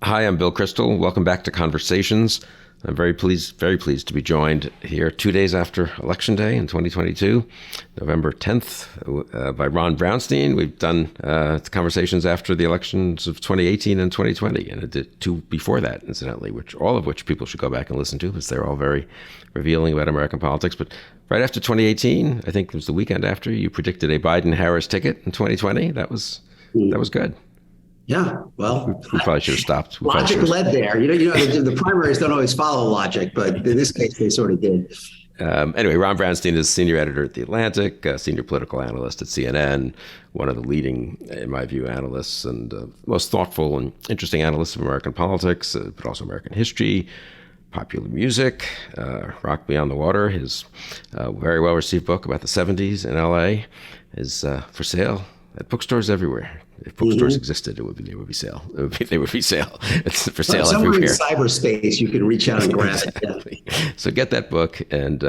Hi, I'm Bill Crystal. Welcome back to Conversations. I'm very pleased to be joined here 2 days after Election Day in 2022, November 10th, by Ron Brownstein. We've done conversations after the elections of 2018 and 2020, and I did two before that, incidentally, all of which people should go back and listen to because they're all very revealing about American politics. But right after 2018, I think it was the weekend after, you predicted a Biden-Harris ticket in 2020. That was good. Yeah, well, we probably should have stopped. Logic led there. The primaries don't always follow logic, but in this case, they sort of did. Anyway, Ron Brownstein is senior editor at The Atlantic, senior political analyst at CNN, one of the leading, in my view, analysts and most thoughtful and interesting analysts of American politics, but also American history, popular music, Rock Beyond the Water. His very well-received book about the 70s in L.A. is for sale at bookstores everywhere. If bookstores existed, they would be sale. They would be sale. It's for sale everywhere. Somewhere in cyberspace, you can reach out and grab it. Yeah. So get that book. And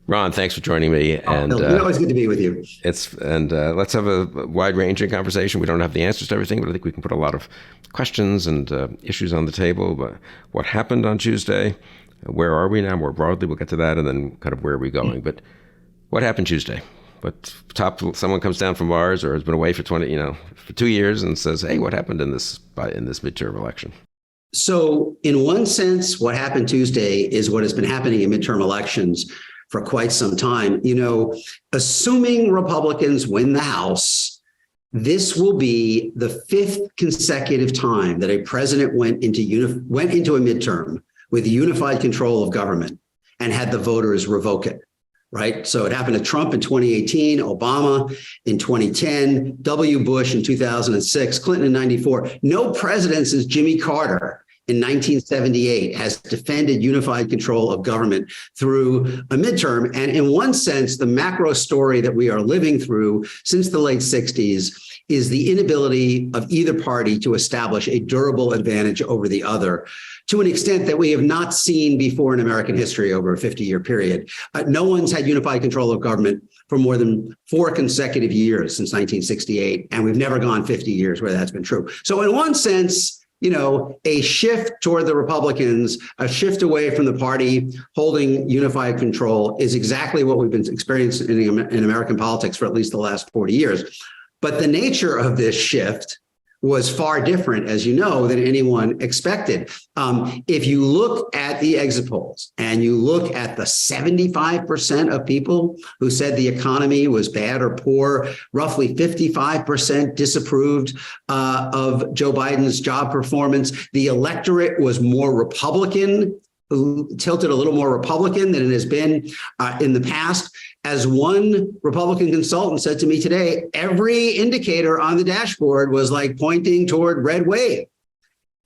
Ron, thanks for joining me. And always good to be with you. Let's have a wide-ranging conversation. We don't have the answers to everything, but I think we can put a lot of questions and issues on the table. But what happened on Tuesday? Where are we now? More broadly, we'll get to that, and then kind of where are we going? But what happened Tuesday? But someone comes down from Mars or has been away for 2 years and says, "Hey, what happened in this midterm election?" So, in one sense, what happened Tuesday is what has been happening in midterm elections for quite some time. Assuming Republicans win the House, this will be the fifth consecutive time that a president went into a midterm with unified control of government and had the voters revoke it. Right. So it happened to Trump in 2018, Obama in 2010, W. Bush in 2006, Clinton in 94. No president since Jimmy Carter in 1978 has defended unified control of government through a midterm. And in one sense, the macro story that we are living through since the late 60s is the inability of either party to establish a durable advantage over the other, to an extent that we have not seen before in American history over a 50-year period. No one's had unified control of government for more than 4 consecutive years since 1968, and we've never gone 50 years where that's been true. So in one sense, a shift toward the Republicans, a shift away from the party holding unified control is exactly what we've been experiencing in American politics for at least the last 40 years. But the nature of this shift was far different, as you know, than anyone expected. If you look at the exit polls and you look at the 75% of people who said the economy was bad or poor, roughly 55% disapproved of Joe Biden's job performance. The electorate was more Republican, tilted a little more Republican than it has been in the past. As one Republican consultant said to me today, every indicator on the dashboard was like pointing toward red wave.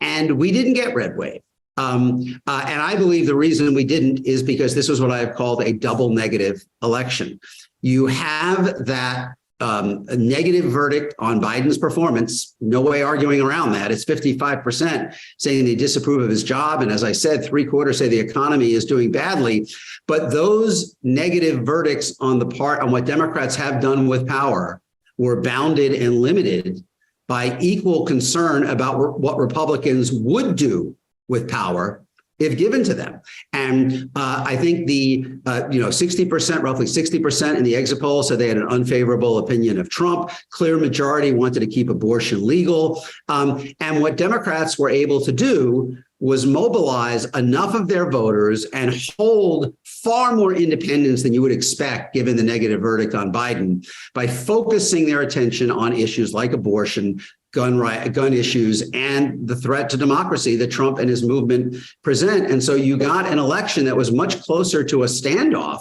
And we didn't get red wave. And I believe the reason we didn't is because this was what I've called a double negative election. You have that a negative verdict on Biden's performance. No way arguing around that. It's 55% saying they disapprove of his job. And as I said, 3/4 say the economy is doing badly. But those negative verdicts on what Democrats have done with power were bounded and limited by equal concern about what Republicans would do with power if given to them. And I think the 60%, roughly 60% in the exit poll said they had an unfavorable opinion of Trump. Clear majority wanted to keep abortion legal. And what Democrats were able to do was mobilize enough of their voters and hold far more independence than you would expect, given the negative verdict on Biden, by focusing their attention on issues like abortion, gun issues, and the threat to democracy that Trump and his movement present. And so you got an election that was much closer to a standoff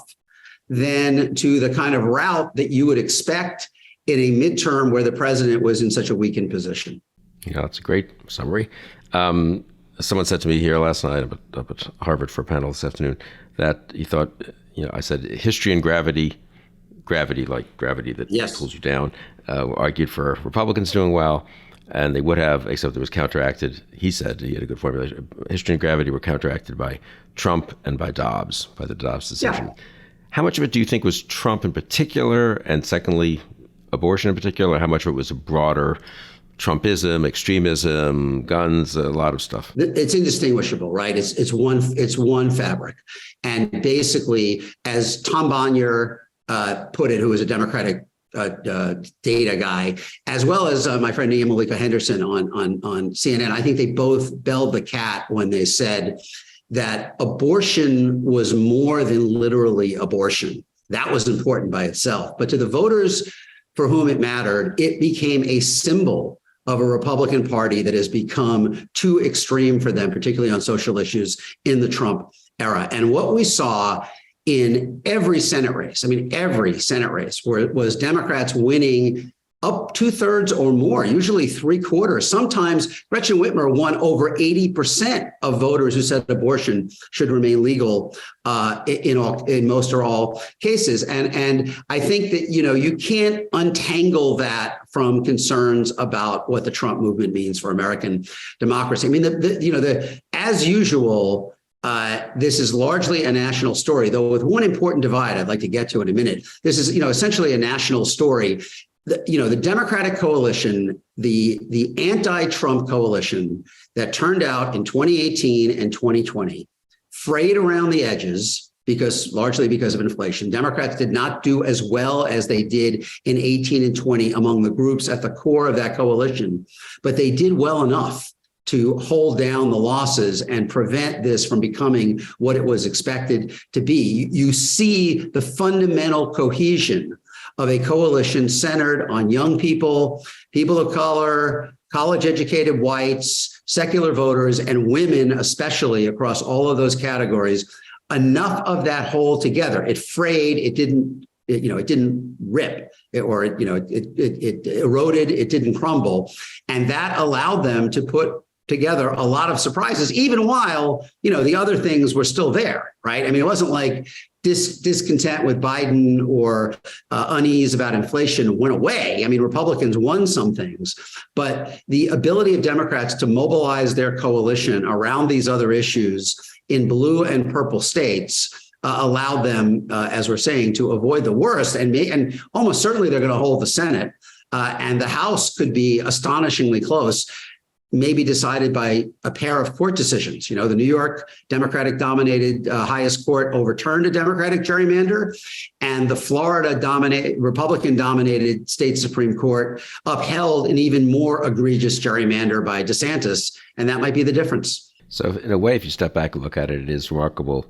than to the kind of route that you would expect in a midterm where the president was in such a weakened position. Yeah, that's a great summary. Someone said to me here last night up at Harvard for a panel this afternoon that he thought, I said history and gravity like gravity that pulls you down, argued for Republicans doing well, and they would have, except it was counteracted. He said, he had a good formulation, history and gravity were counteracted by Trump and by Dobbs, by the Dobbs decision. Yeah. How much of it do you think was Trump in particular, and secondly, abortion in particular? How much of it was a broader Trumpism, extremism, guns, a lot of stuff. It's indistinguishable, right? It's one fabric. And basically, as Tom Bonnier put it, who was a Democratic data guy, as well as my friend Nia Malika Henderson on CNN, I think they both belled the cat when they said that abortion was more than literally abortion. That was important by itself. But to the voters for whom it mattered, it became a symbol of a Republican Party that has become too extreme for them, particularly on social issues in the Trump era. And what we saw in every Senate race, every Senate race, where it was Democrats winning up 2/3 or more, usually 3/4. Sometimes Gretchen Whitmer won over 80% of voters who said abortion should remain legal in most or all cases. And I think that, you can't untangle that from concerns about what the Trump movement means for American democracy. As usual, this is largely a national story, though with one important divide I'd like to get to in a minute. This is, essentially a national story. The Democratic coalition, the anti-Trump coalition that turned out in 2018 and 2020, frayed around the edges largely because of inflation. Democrats did not do as well as they did in 18 and 20 among the groups at the core of that coalition, but they did well enough to hold down the losses and prevent this from becoming what it was expected to be. You see the fundamental cohesion of a coalition centered on young people, people of color, college-educated whites, secular voters, and women, especially across all of those categories. Enough of that hold together. It frayed. It didn't rip, it eroded. It didn't crumble, and that allowed them to put together a lot of surprises, even while, the other things were still there, right? It wasn't like discontent with Biden or unease about inflation went away. Republicans won some things, but the ability of Democrats to mobilize their coalition around these other issues in blue and purple states allowed them, as we're saying, to avoid the worst. And almost certainly they're going to hold the Senate, and the House could be astonishingly close, maybe decided by a pair of court decisions. The New York Democratic-dominated highest court overturned a Democratic gerrymander, and the Florida Republican-dominated state Supreme Court upheld an even more egregious gerrymander by DeSantis, and that might be the difference. So in a way, if you step back and look at it, it is remarkable.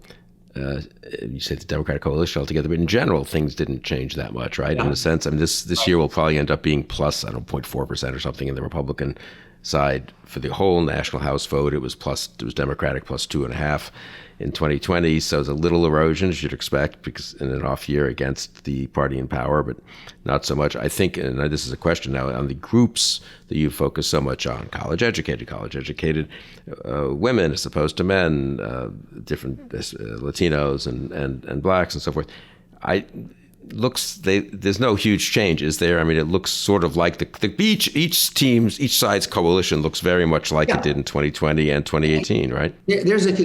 You say the Democratic coalition altogether, but in general, things didn't change that much, right? Yeah. In a sense, this year will probably end up being plus, 0.4% or something in the Republican side for the whole national House vote. It was Democratic plus 2.5 in 2020. So it's a little erosion, as you'd expect, because in an off year against the party in power, but not so much. I think, and this is a question now, on the groups that you focus so much on, college educated women as opposed to men, different Latinos and blacks and so forth. There's no huge change, is there? It looks sort of like each side's coalition looks very much like it did in 2020 and 2018, right? There's there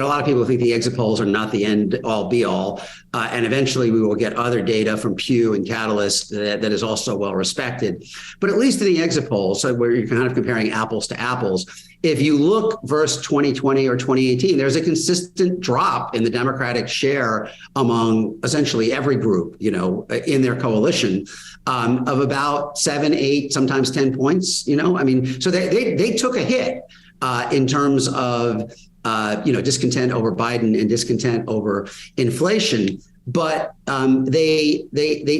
are a lot of people who think the exit polls are not the end all be all, and eventually we will get other data from Pew and Catalyst that is also well respected. But at least in the exit polls, so where you're kind of comparing apples to apples, if you look versus 2020 or 2018, there's a consistent drop in the Democratic share among essentially every group, in their coalition, of about 7, 8, sometimes 10 points. So they took a hit in terms of discontent over Biden and discontent over inflation. But they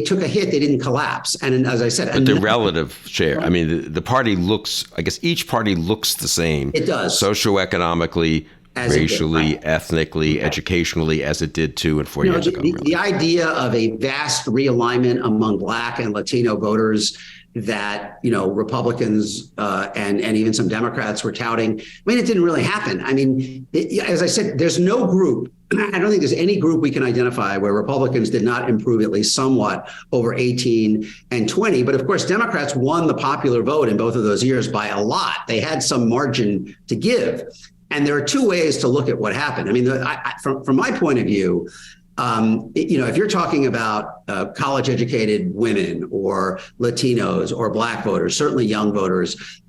took a hit. They didn't collapse. And as I said, but the relative share. The party looks. I guess each party looks the same. It does, socioeconomically, racially, ethnically, educationally, as it did 2 and 4 years ago. The idea of a vast realignment among Black and Latino voters that Republicans and even some Democrats were touting. It didn't really happen. As I said, there's no group. I don't think there's any group we can identify where Republicans did not improve at least somewhat over 18 and 20. But of course, Democrats won the popular vote in both of those years by a lot. They had some margin to give. And there are two ways to look at what happened. From my point of view, If you're talking about college-educated women or Latinos or Black voters, certainly young voters,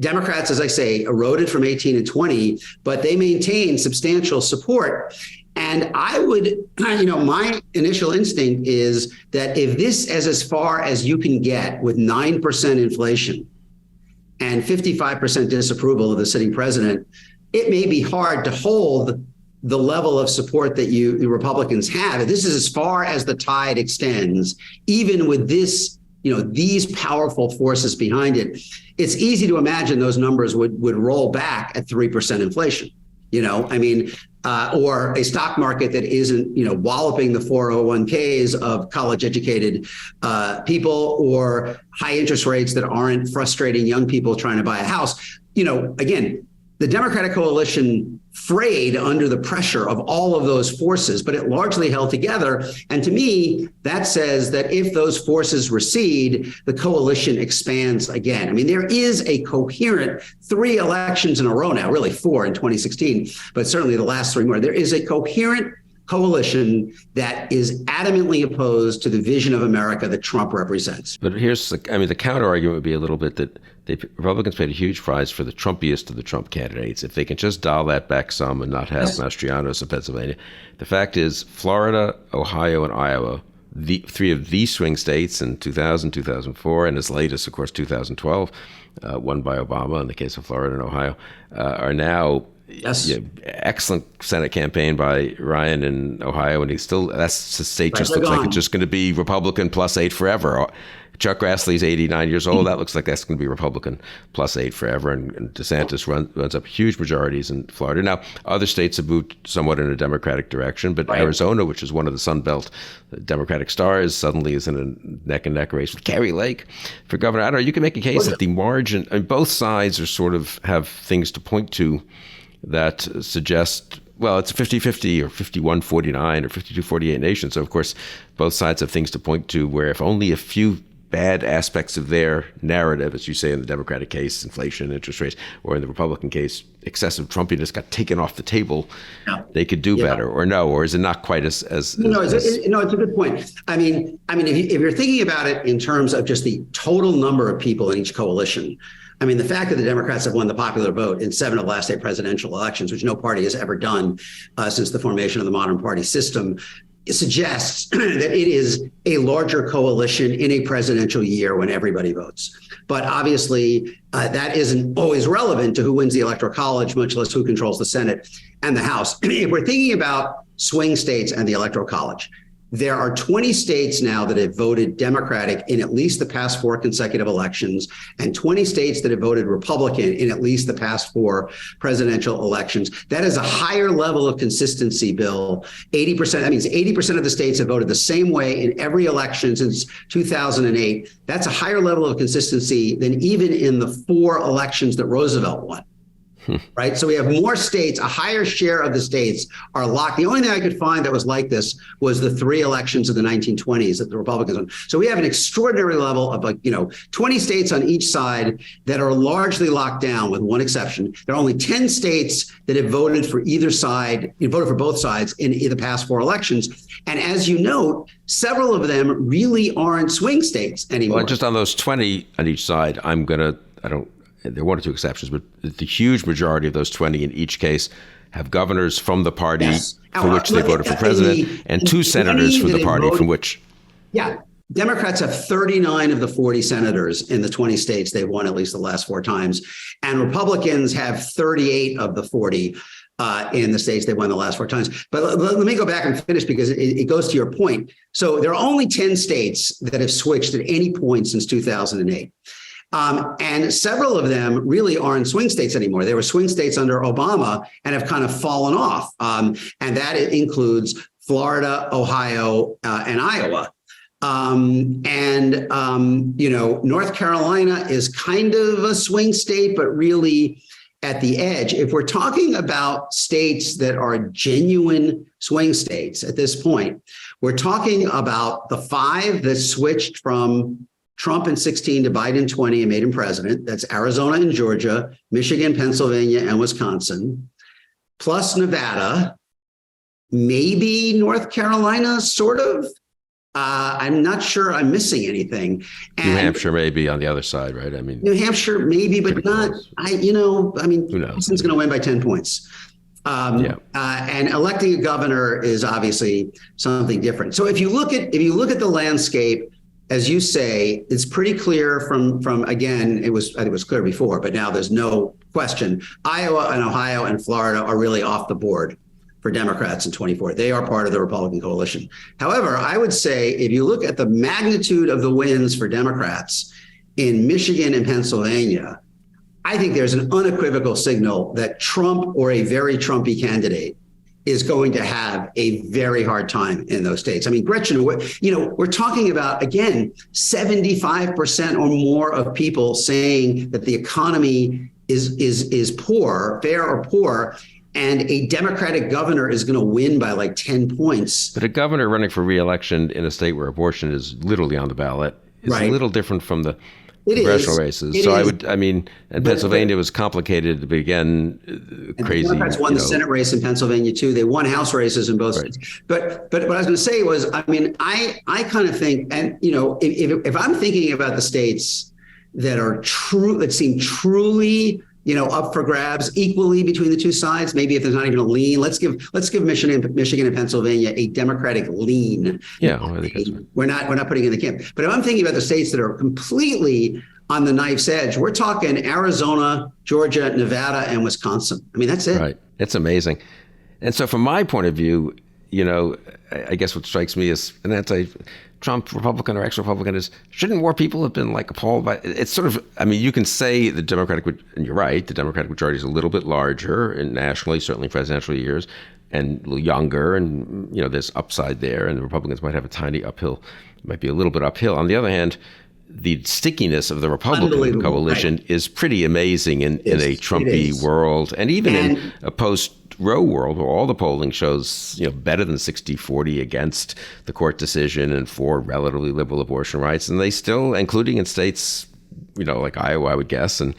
Democrats, as I say, eroded from 18 and 20, but they maintain substantial support. And I would, my initial instinct is that if this is as far as you can get with 9% inflation and 55% disapproval of the sitting president, it may be hard to hold the level of support that the Republicans have. If this is as far as the tide extends, even with this, these powerful forces behind it, it's easy to imagine those numbers would roll back at 3% inflation. Or a stock market that isn't, walloping the 401ks of college-educated people, or high interest rates that aren't frustrating young people trying to buy a house. Again, the Democratic coalition frayed under the pressure of all of those forces, but it largely held together. And to me, that says that if those forces recede, the coalition expands again. There is a coherent 3 elections in a row now, really 4 in 2016, but certainly the last 3 more. There is a coherent coalition that is adamantly opposed to the vision of America that Trump represents. But here's the counter argument would be a little bit that Republicans paid a huge price for the Trumpiest of the Trump candidates. If they can just dial that back some and not have Mastrianos in Pennsylvania. The fact is, Florida, Ohio, and Iowa, the 3 of the swing states in 2000, 2004, and as late as, of course, 2012, won by Obama in the case of Florida and Ohio, are now excellent Senate campaign by Ryan in Ohio, and that's the state just looks like it's just going to be Republican plus 8 forever. Chuck Grassley's 89 years old. That looks like that's going to be Republican plus 8 forever, and DeSantis runs up huge majorities in Florida. Now, other states have moved somewhat in a Democratic direction, but Arizona, which is one of the Sun Belt Democratic stars, suddenly is in a neck-and-neck race with Kari Lake for governor. I don't know. You can make a case that the margin, both sides are sort of have things to point to that suggest, well, it's a 50-50 or 51-49 or 52-48 nation. So, of course, both sides have things to point to where if only a few bad aspects of their narrative, as you say in the Democratic case, inflation, interest rates, or in the Republican case, excessive Trumpiness got taken off the table, they could do better, or is it not quite as No, it's a good point. If you're thinking about it in terms of just the total number of people in each coalition, the fact that the Democrats have won the popular vote in 7 of the last 8 presidential elections, which no party has ever done since the formation of the modern party system, suggests that it is a larger coalition in a presidential year when everybody votes. But obviously, that isn't always relevant to who wins the Electoral College, much less who controls the Senate and the House. If we're thinking about swing states and the Electoral College, there are 20 states now that have voted Democratic in at least the past 4 consecutive elections, and 20 states that have voted Republican in at least the past 4 presidential elections. That is a higher level of consistency, Bill. 80%, that means 80% of the states have voted the same way in every election since 2008. That's a higher level of consistency than even in the 4 elections that Roosevelt won. Right. So we have more states, a higher share of the states are locked. The only thing I could find that was like this was the 3 elections of the 1920s that the Republicans won. So we have an extraordinary level of 20 states on each side that are largely locked down with one exception. There are only 10 states that have voted for either side, voted for both sides in the past 4 elections. And as you note, several of them really aren't swing states anymore. Well, just on those 20 on each side, there are 1 or 2 exceptions, but the huge majority of those 20 in each case have governors from the party for which they voted for president, and 2 senators from the party from which. Yeah. Democrats have 39 of the 40 senators in the 20 states they've won at least the last 4 times. And Republicans have 38 of the 40 in the states they won the last 4 times. But let me go back and finish because it goes to your point. So there are only 10 states that have switched at any point since 2008. And several of them really aren't swing states anymore. They were swing states under Obama and have kind of fallen off. And that includes Florida, Ohio, and Iowa. North Carolina is kind of a swing state, but really at the edge. If we're talking about states that are genuine swing states at this point, we're talking about the 5 that switched from Trump in 16 to Biden in 20 and made him president. That's Arizona and Georgia, Michigan, Pennsylvania, and Wisconsin, plus Nevada, maybe North Carolina, sort of. I'm not sure I'm missing anything. And New Hampshire maybe on the other side, right? I mean, New Hampshire maybe, but not. Close. Who knows? Boston's going to win by 10 points. And electing a governor is obviously something different. So if you look at the landscape, as you say, it's pretty clear from again, I think it was clear before, but now there's no question. Iowa and Ohio and Florida are really off the board for Democrats in 24. They are part of the Republican coalition. However, I would say if you look at the magnitude of the wins for Democrats in Michigan and Pennsylvania, I think there's an unequivocal signal that Trump or a very Trumpy candidate is going to have a very hard time in those states. I mean, Gretchen, we're talking about, again, 75% or more of people saying that the economy is poor, fair or poor, and a Democratic governor is going to win by like 10 points. But a governor running for re-election in a state where abortion is literally on the ballot is a little different from the congressional races. And Pennsylvania was complicated, but again, crazy. The Democrats won the Senate race in Pennsylvania too. They won House races in both states. But what I was going to say was, I kind of think, and if I'm thinking about the states that are true, that seem truly up for grabs equally between the two sides. Maybe if there's not even a lean, let's give Michigan and Pennsylvania a Democratic lean. Yeah, I think that's right. We're not putting in the camp. But if I'm thinking about the states that are completely on the knife's edge, we're talking Arizona, Georgia, Nevada, and Wisconsin. I mean, that's it. Right. It's amazing. And so from my point of view, I guess what strikes me is, and that's a Trump Republican or ex-Republican, is shouldn't more people have been like appalled by it's sort of, you can say the Democratic, and you're right, the Democratic majority is a little bit larger and nationally, certainly presidential years, and a little younger, and there's upside there, and the Republicans might have a tiny uphill, might be a little bit uphill. On the other hand, the stickiness of the Republican coalition is pretty amazing in a Trumpy world, and even in a post-Roe world where all the polling shows better than 60-40 against the court decision and for relatively liberal abortion rights, and they still, including in states like Iowa, I would guess, and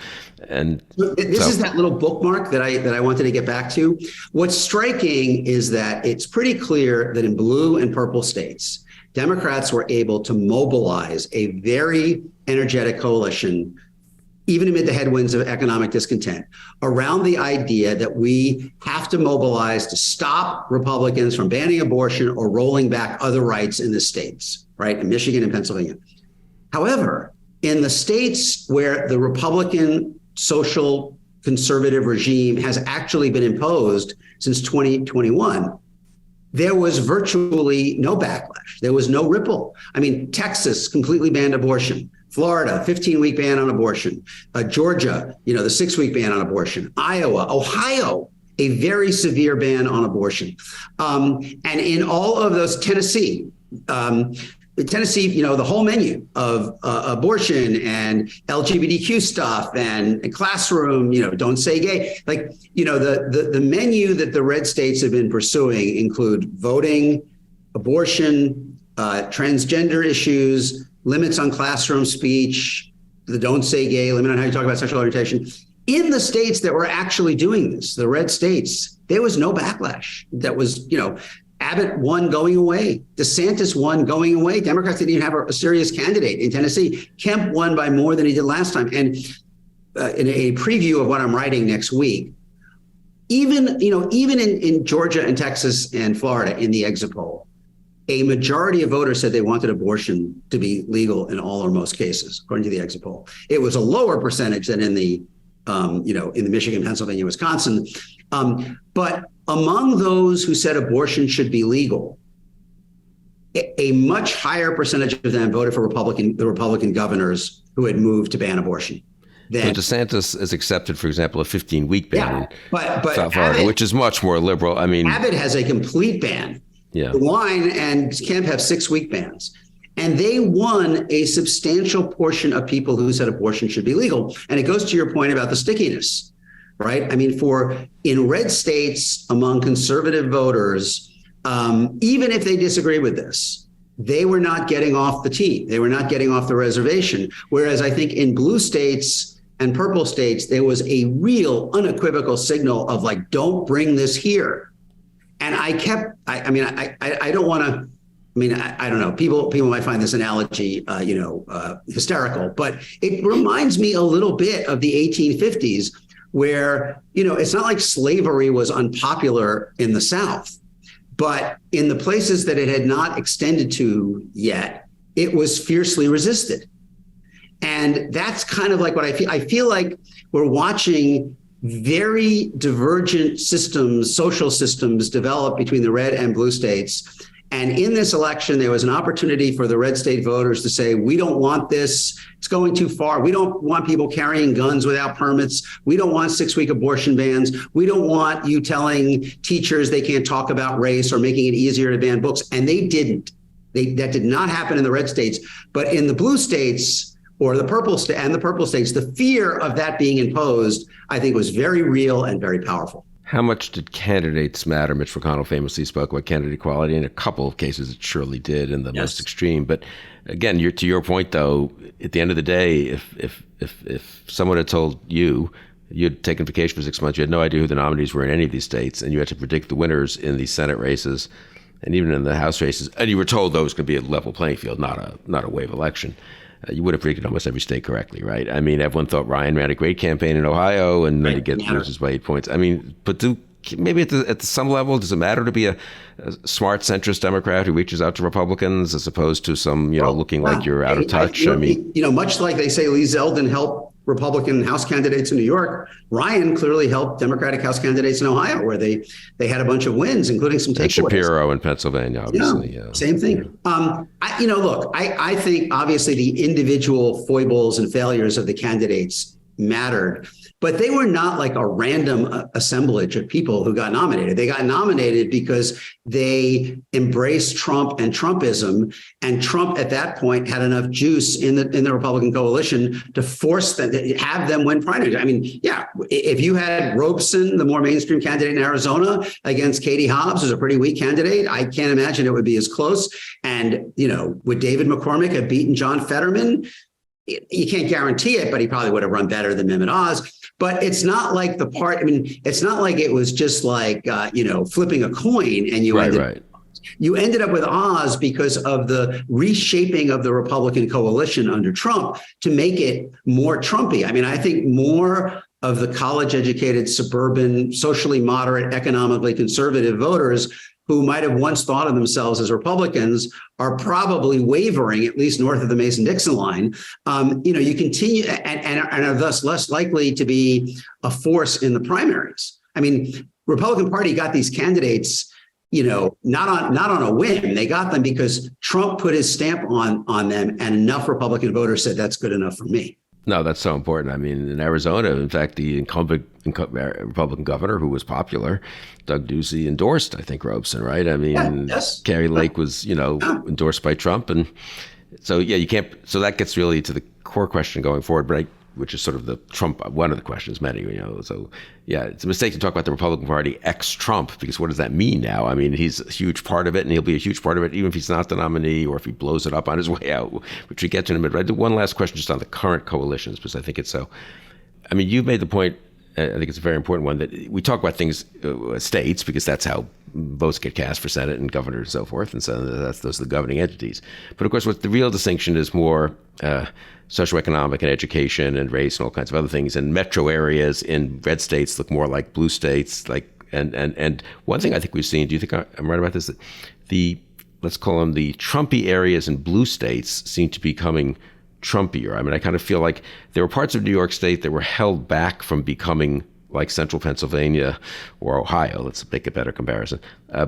this is that little bookmark that I wanted to get back to. What's striking is that it's pretty clear that in blue and purple states, Democrats were able to mobilize a very energetic coalition, even amid the headwinds of economic discontent, around the idea that we have to mobilize to stop Republicans from banning abortion or rolling back other rights in the states, right, in Michigan and Pennsylvania. However, in the states where the Republican social conservative regime has actually been imposed since 2021, there was virtually no backlash. There was no ripple. I mean, Texas completely banned abortion. Florida, 15-week ban on abortion. Georgia, the 6-week ban on abortion. Iowa, Ohio, a very severe ban on abortion. And in all of those, Tennessee, the whole menu of abortion and LGBTQ stuff and classroom, don't say gay. The menu that the red states have been pursuing include voting, abortion, transgender issues, limits on classroom speech, the don't say gay, limit on how you talk about sexual orientation. In the states that were actually doing this, the red states, there was no backlash. That was, Abbott won going away. DeSantis won going away. Democrats didn't even have a serious candidate in Tennessee. Kemp won by more than he did last time. And in a preview of what I'm writing next week, even in Georgia and Texas and Florida in the exit poll, a majority of voters said they wanted abortion to be legal in all or most cases, according to the exit poll. It was a lower percentage than in the Michigan, Pennsylvania, Wisconsin. But among those who said abortion should be legal, a much higher percentage of them voted for the Republican governors who had moved to ban abortion. So DeSantis has accepted, for example, a 15-week ban but in Florida, which is much more liberal. I mean, Abbott has a complete ban. Yeah. DeWine and Kemp have 6-week bans. And they won a substantial portion of people who said abortion should be legal. And it goes to your point about the stickiness, right? I mean, in red states among conservative voters, even if they disagree with this, they were not getting off the tee. They were not getting off the reservation. Whereas I think in blue states and purple states, there was a real unequivocal signal of don't bring this here. And I don't want to, I don't know. People might find this analogy, hysterical, but it reminds me a little bit of the 1850s, where, it's not like slavery was unpopular in the South, but in the places that it had not extended to yet, it was fiercely resisted. And that's kind of like what I feel. I feel like we're watching very divergent systems, social systems develop between the red and blue states. And in this election, there was an opportunity for the red state voters to say, we don't want this. It's going too far. We don't want people carrying guns without permits. We don't want 6-week abortion bans. We don't want you telling teachers they can't talk about race or making it easier to ban books. And they didn't. That did not happen in the red states. But in the blue states or the purple states, the fear of that being imposed, I think, was very real and very powerful. How much did candidates matter? Mitch McConnell famously spoke about candidate equality. In a couple of cases, it surely did, in the most extreme. But again, to your point, though, at the end of the day, if someone had told you, you'd taken vacation for 6 months, you had no idea who the nominees were in any of these states, and you had to predict the winners in the Senate races and even in the House races, and you were told those could be a level playing field, not a wave election, you would have predicted almost every state correctly, right? I mean, everyone thought Ryan ran a great campaign in Ohio, and then he loses by 8 points. I mean, but maybe at some level, does it matter to be a smart centrist Democrat who reaches out to Republicans as opposed to some, looking like you're out of touch? Much like they say Lee Zeldin helped Republican House candidates in New York, Ryan clearly helped Democratic House candidates in Ohio, where they had a bunch of wins, including some takeaways. And Shapiro in Pennsylvania, obviously. Same thing. I think obviously the individual foibles and failures of the candidates mattered, but they were not like a random assemblage of people who got nominated. They got nominated because they embraced Trump and Trumpism, and Trump at that point had enough juice in the Republican coalition to force them, to have them win primaries. I mean, if you had Robeson, the more mainstream candidate in Arizona, against Katie Hobbs, who's a pretty weak candidate, I can't imagine it would be as close. And, would David McCormick have beaten John Fetterman? You can't guarantee it, but he probably would have run better than Mehmet Oz. But it's not like it's not like it was just like, flipping a coin and you ended up with Oz because of the reshaping of the Republican coalition under Trump to make it more Trumpy. I mean, I think more of the college-educated, suburban, socially moderate, economically conservative voters who might have once thought of themselves as Republicans are probably wavering, at least north of the Mason-Dixon line. You continue and are thus less likely to be a force in the primaries. I mean, Republican Party got these candidates, not on a whim. They got them because Trump put his stamp on them, and enough Republican voters said that's good enough for me. No, that's so important. I mean, in Arizona, in fact, the incumbent Republican governor, who was popular, Doug Ducey, endorsed, I think, Robeson, right? I mean, Kari Lake was, endorsed by Trump. And so, you can't. So that gets really to the core question going forward, but which is sort of the Trump, one of the questions, many, So, it's a mistake to talk about the Republican Party ex-Trump, because what does that mean now? I mean, he's a huge part of it, and he'll be a huge part of it, even if he's not the nominee or if he blows it up on his way out, which we get to in a minute. Right? One last question just on the current coalitions, because I think it's so. I mean, you've made the point, I think it's a very important one, that we talk about things, states, because that's how votes get cast for Senate and governor and so forth. And so those are the governing entities. But of course, what the real distinction is more socioeconomic and education and race and all kinds of other things. And metro areas in red states look more like blue states. And one thing I think we've seen, do you think I'm right about this? That let's call them the Trumpy areas in blue states seem to be becoming Trumpier. I mean, I kind of feel like there were parts of New York State that were held back from becoming like central Pennsylvania or Ohio, let's make a better comparison,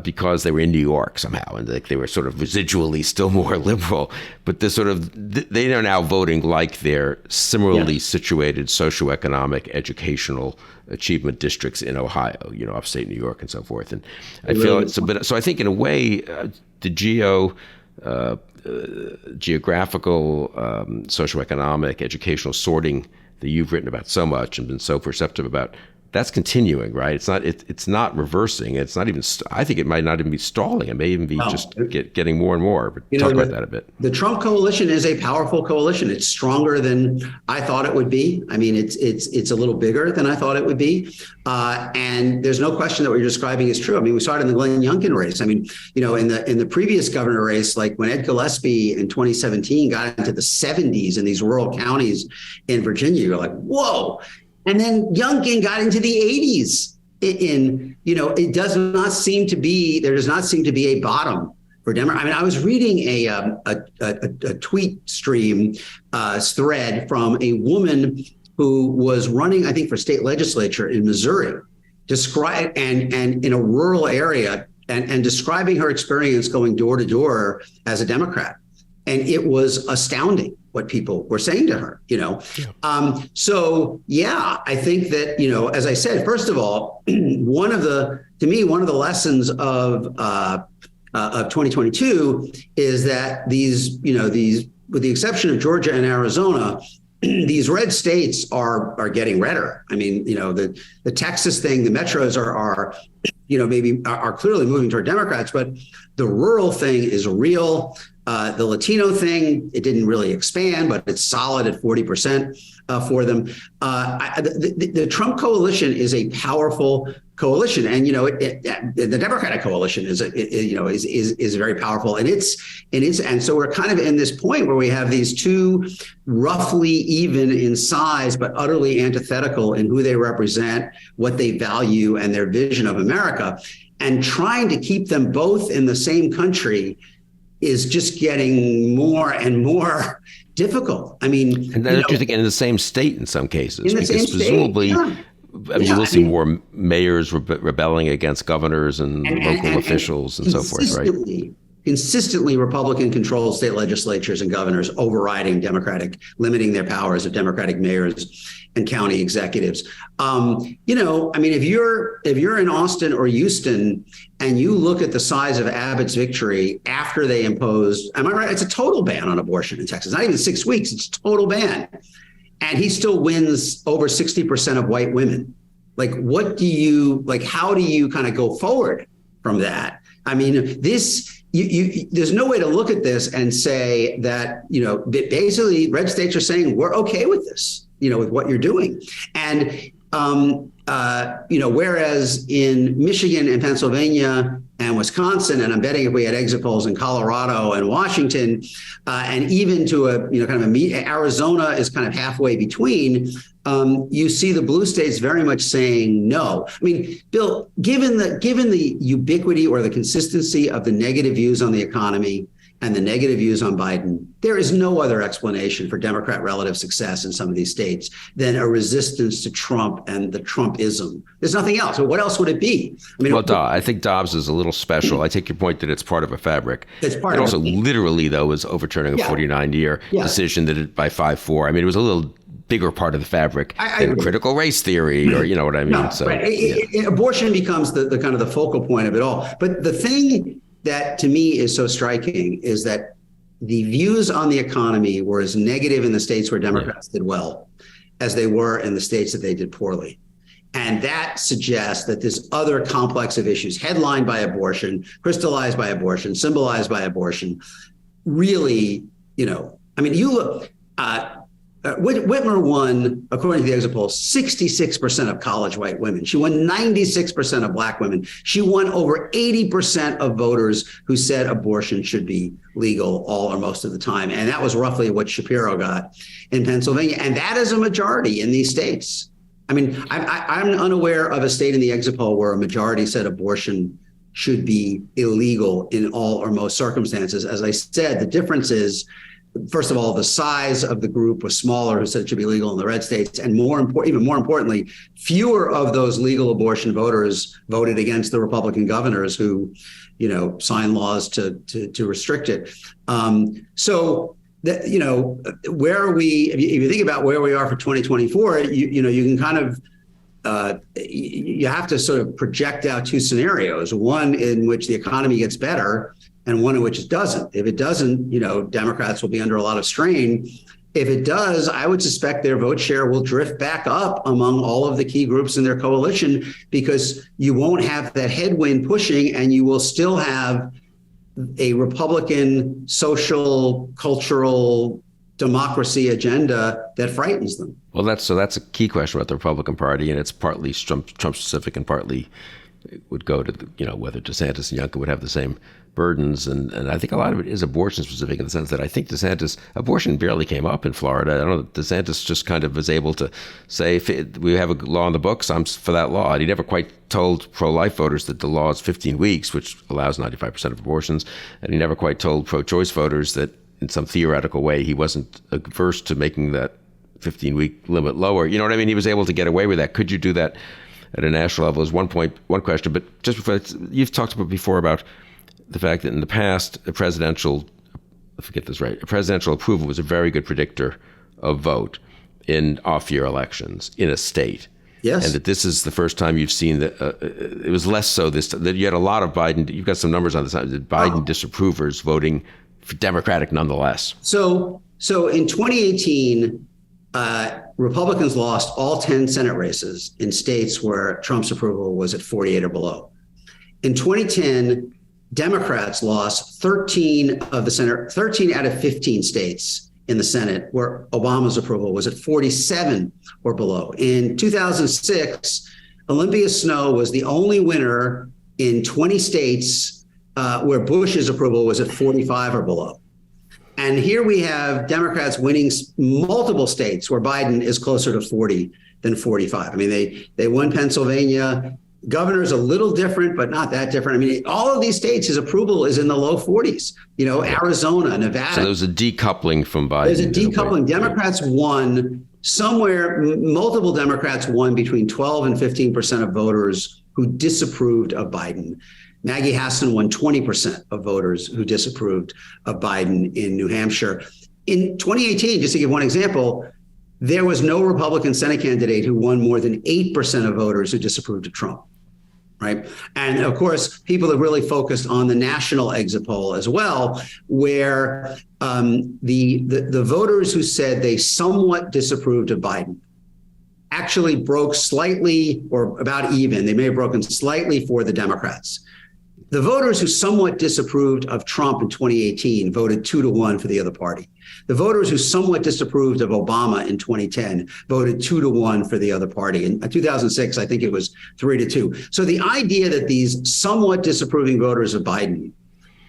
because they were in New York somehow, and they were sort of residually still more liberal. But they are now voting like they're similarly situated socioeconomic, educational achievement districts in Ohio, upstate New York and so forth. And I feel it's a bit. So I think in a way, the geographical, socioeconomic, educational sorting that you've written about so much and been so perceptive about that's continuing, right? It's not reversing. It's not even. I think it might not even be stalling. It may even be just getting more and more. But talk about that a bit. The Trump coalition is a powerful coalition. It's stronger than I thought it would be. I mean, it's a little bigger than I thought it would be. And there's no question that what you're describing is true. I mean, we saw it in the Glenn Youngkin race. I mean, in the previous governor race, like when Ed Gillespie in 2017 got into the 70s in these rural counties in Virginia, you're like, whoa. And then Youngkin got into the 80s. It does not seem to be, there does not seem to be a bottom for Democrats. I mean, I was reading a tweet stream thread from a woman who was running, I think, for state legislature in Missouri, and in a rural area, and describing her experience going door to door as a Democrat. And it was astounding what people were saying to her, So, I think that, as I said, first of all, one of the lessons of 2022 is that these, with the exception of Georgia and Arizona, these red states are getting redder. I mean, the Texas thing, the metros are maybe are clearly moving toward Democrats, but the rural thing is real. The Latino thing, it didn't really expand, but it's solid at 40% for them. The Trump coalition is a powerful coalition, and the Democratic coalition is very powerful, and so we're kind of in this point where we have these two roughly even in size, but utterly antithetical in who they represent, what they value, and their vision of America, and trying to keep them both in the same country is just getting more and more difficult. I mean, and then you think in the same state in some cases, because presumably, you will see more mayors rebelling against governors and local officials and so forth, right? Consistently Republican-controlled state legislatures and governors overriding Democratic, limiting their powers of Democratic mayors and county executives. I mean, if you're in Austin or Houston and you look at the size of Abbott's victory after they imposed, am I right? It's a total ban on abortion in Texas. Not even 6 weeks. It's a total ban. And he still wins over 60% of white women. Like, how do you kind of go forward from that? I mean, there's no way to look at this and say that, basically red states are saying we're okay with this, with what you're doing. And, whereas in Michigan and Pennsylvania and Wisconsin, and I'm betting if we had exit polls in Colorado and Washington, and even to Arizona is kind of halfway between, you see the blue states very much saying no. I mean, Bill, given the ubiquity or the consistency of the negative views on the economy and the negative views on Biden, there is no other explanation for Democrat relative success in some of these states than a resistance to Trump and the Trumpism. There's nothing else. What else would it be? I mean, I think Dobbs is a little special. I take your point that it's part of a fabric. It's part it of also literally, though, was overturning a 49-year decision that it by 5-4. I mean, it was a little bigger part of the fabric than critical race theory, or you know what I mean. No, so right. Abortion becomes the kind of the focal point of it all. But the thing that to me is so striking is that the views on the economy were as negative in the states where Democrats did well as they were in the states that they did poorly. And that suggests that this other complex of issues headlined by abortion, crystallized by abortion, symbolized by abortion, really, I mean, you look, Whitmer won, according to the exit poll, 66% of college white women. She won 96% of black women. She won over 80% of voters who said abortion should be legal all or most of the time. And that was roughly what Shapiro got in Pennsylvania. And that is a majority in these states. I mean, I'm unaware of a state in the exit poll where a majority said abortion should be illegal in all or most circumstances. As I said, the difference is, first of all, the size of the group was smaller who said it should be legal in the red states. And even more importantly, fewer of those legal abortion voters voted against the Republican governors who, signed laws to restrict it. Where are we, if you think about where we are for 2024, you can kind of, you have to sort of project out two scenarios, one in which the economy gets better and one in which it doesn't. If it doesn't, Democrats will be under a lot of strain. If it does, I would suspect their vote share will drift back up among all of the key groups in their coalition, because you won't have that headwind pushing, and you will still have a Republican social, cultural, democracy agenda that frightens them. Well, that's a key question about the Republican Party, and it's partly Trump specific and partly it would go to whether DeSantis and Youngkin would have the same burdens, and I think a lot of it is abortion specific, in the sense that I think abortion barely came up in Florida. I don't know, DeSantis just kind of was able to say, if we have a law in the books, I'm for that law. And he never quite told pro-life voters that the law is 15 weeks, which allows 95% of abortions, and he never quite told pro-choice voters that in some theoretical way he wasn't averse to making that 15-week limit lower. You know what I mean? He was able to get away with that. Could you do that at a national level is one question. But just before, you've talked about before about the fact that in the past, a presidential approval was a very good predictor of vote in off-year elections in a state. Yes. And that this is the first time you've seen that it was less so that you had a lot of Biden. You've got some numbers on this. Biden disapprovers voting for Democratic nonetheless. So in 2018, Republicans lost all 10 Senate races in states where Trump's approval was at 48 or below. In 2010, Democrats lost 13 out of 15 states in the Senate where Obama's approval was at 47 or below. In 2006, Olympia Snowe was the only winner in 20 states where Bush's approval was at 45 or below. And here we have Democrats winning multiple states where Biden is closer to 40 than 45. I mean, they won Pennsylvania. Governor's a little different, but not that different. I mean, all of these states, his approval is in the low 40s. Arizona, Nevada. So there's a decoupling from Biden. There's a decoupling. Democrats won somewhere, multiple Democrats won between 12 and 15% of voters who disapproved of Biden. Maggie Hassan won 20% of voters who disapproved of Biden in New Hampshire. In 2018, just to give one example, there was no Republican Senate candidate who won more than 8% of voters who disapproved of Trump, right? And of course, people have really focused on the national exit poll as well, where the voters who said they somewhat disapproved of Biden actually broke slightly or about even. They may have broken slightly for the Democrats. The voters who somewhat disapproved of Trump in 2018 voted 2-1 for the other party. The voters who somewhat disapproved of Obama in 2010 voted 2-1 for the other party. In 2006, I think it was 3-2. So the idea that these somewhat disapproving voters of Biden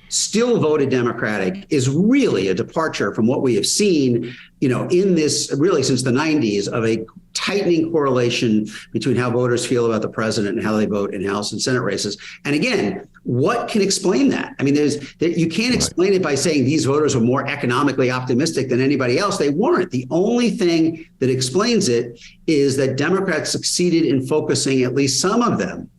still voted Democratic is really a departure from what we have seen, in this really since the 90s, of a tightening correlation between how voters feel about the president and how they vote in House and Senate races. And again, what can explain that? I mean, you can't explain it by saying these voters were more economically optimistic than anybody else. They weren't. The only thing that explains it is that Democrats succeeded in focusing, at least some of them,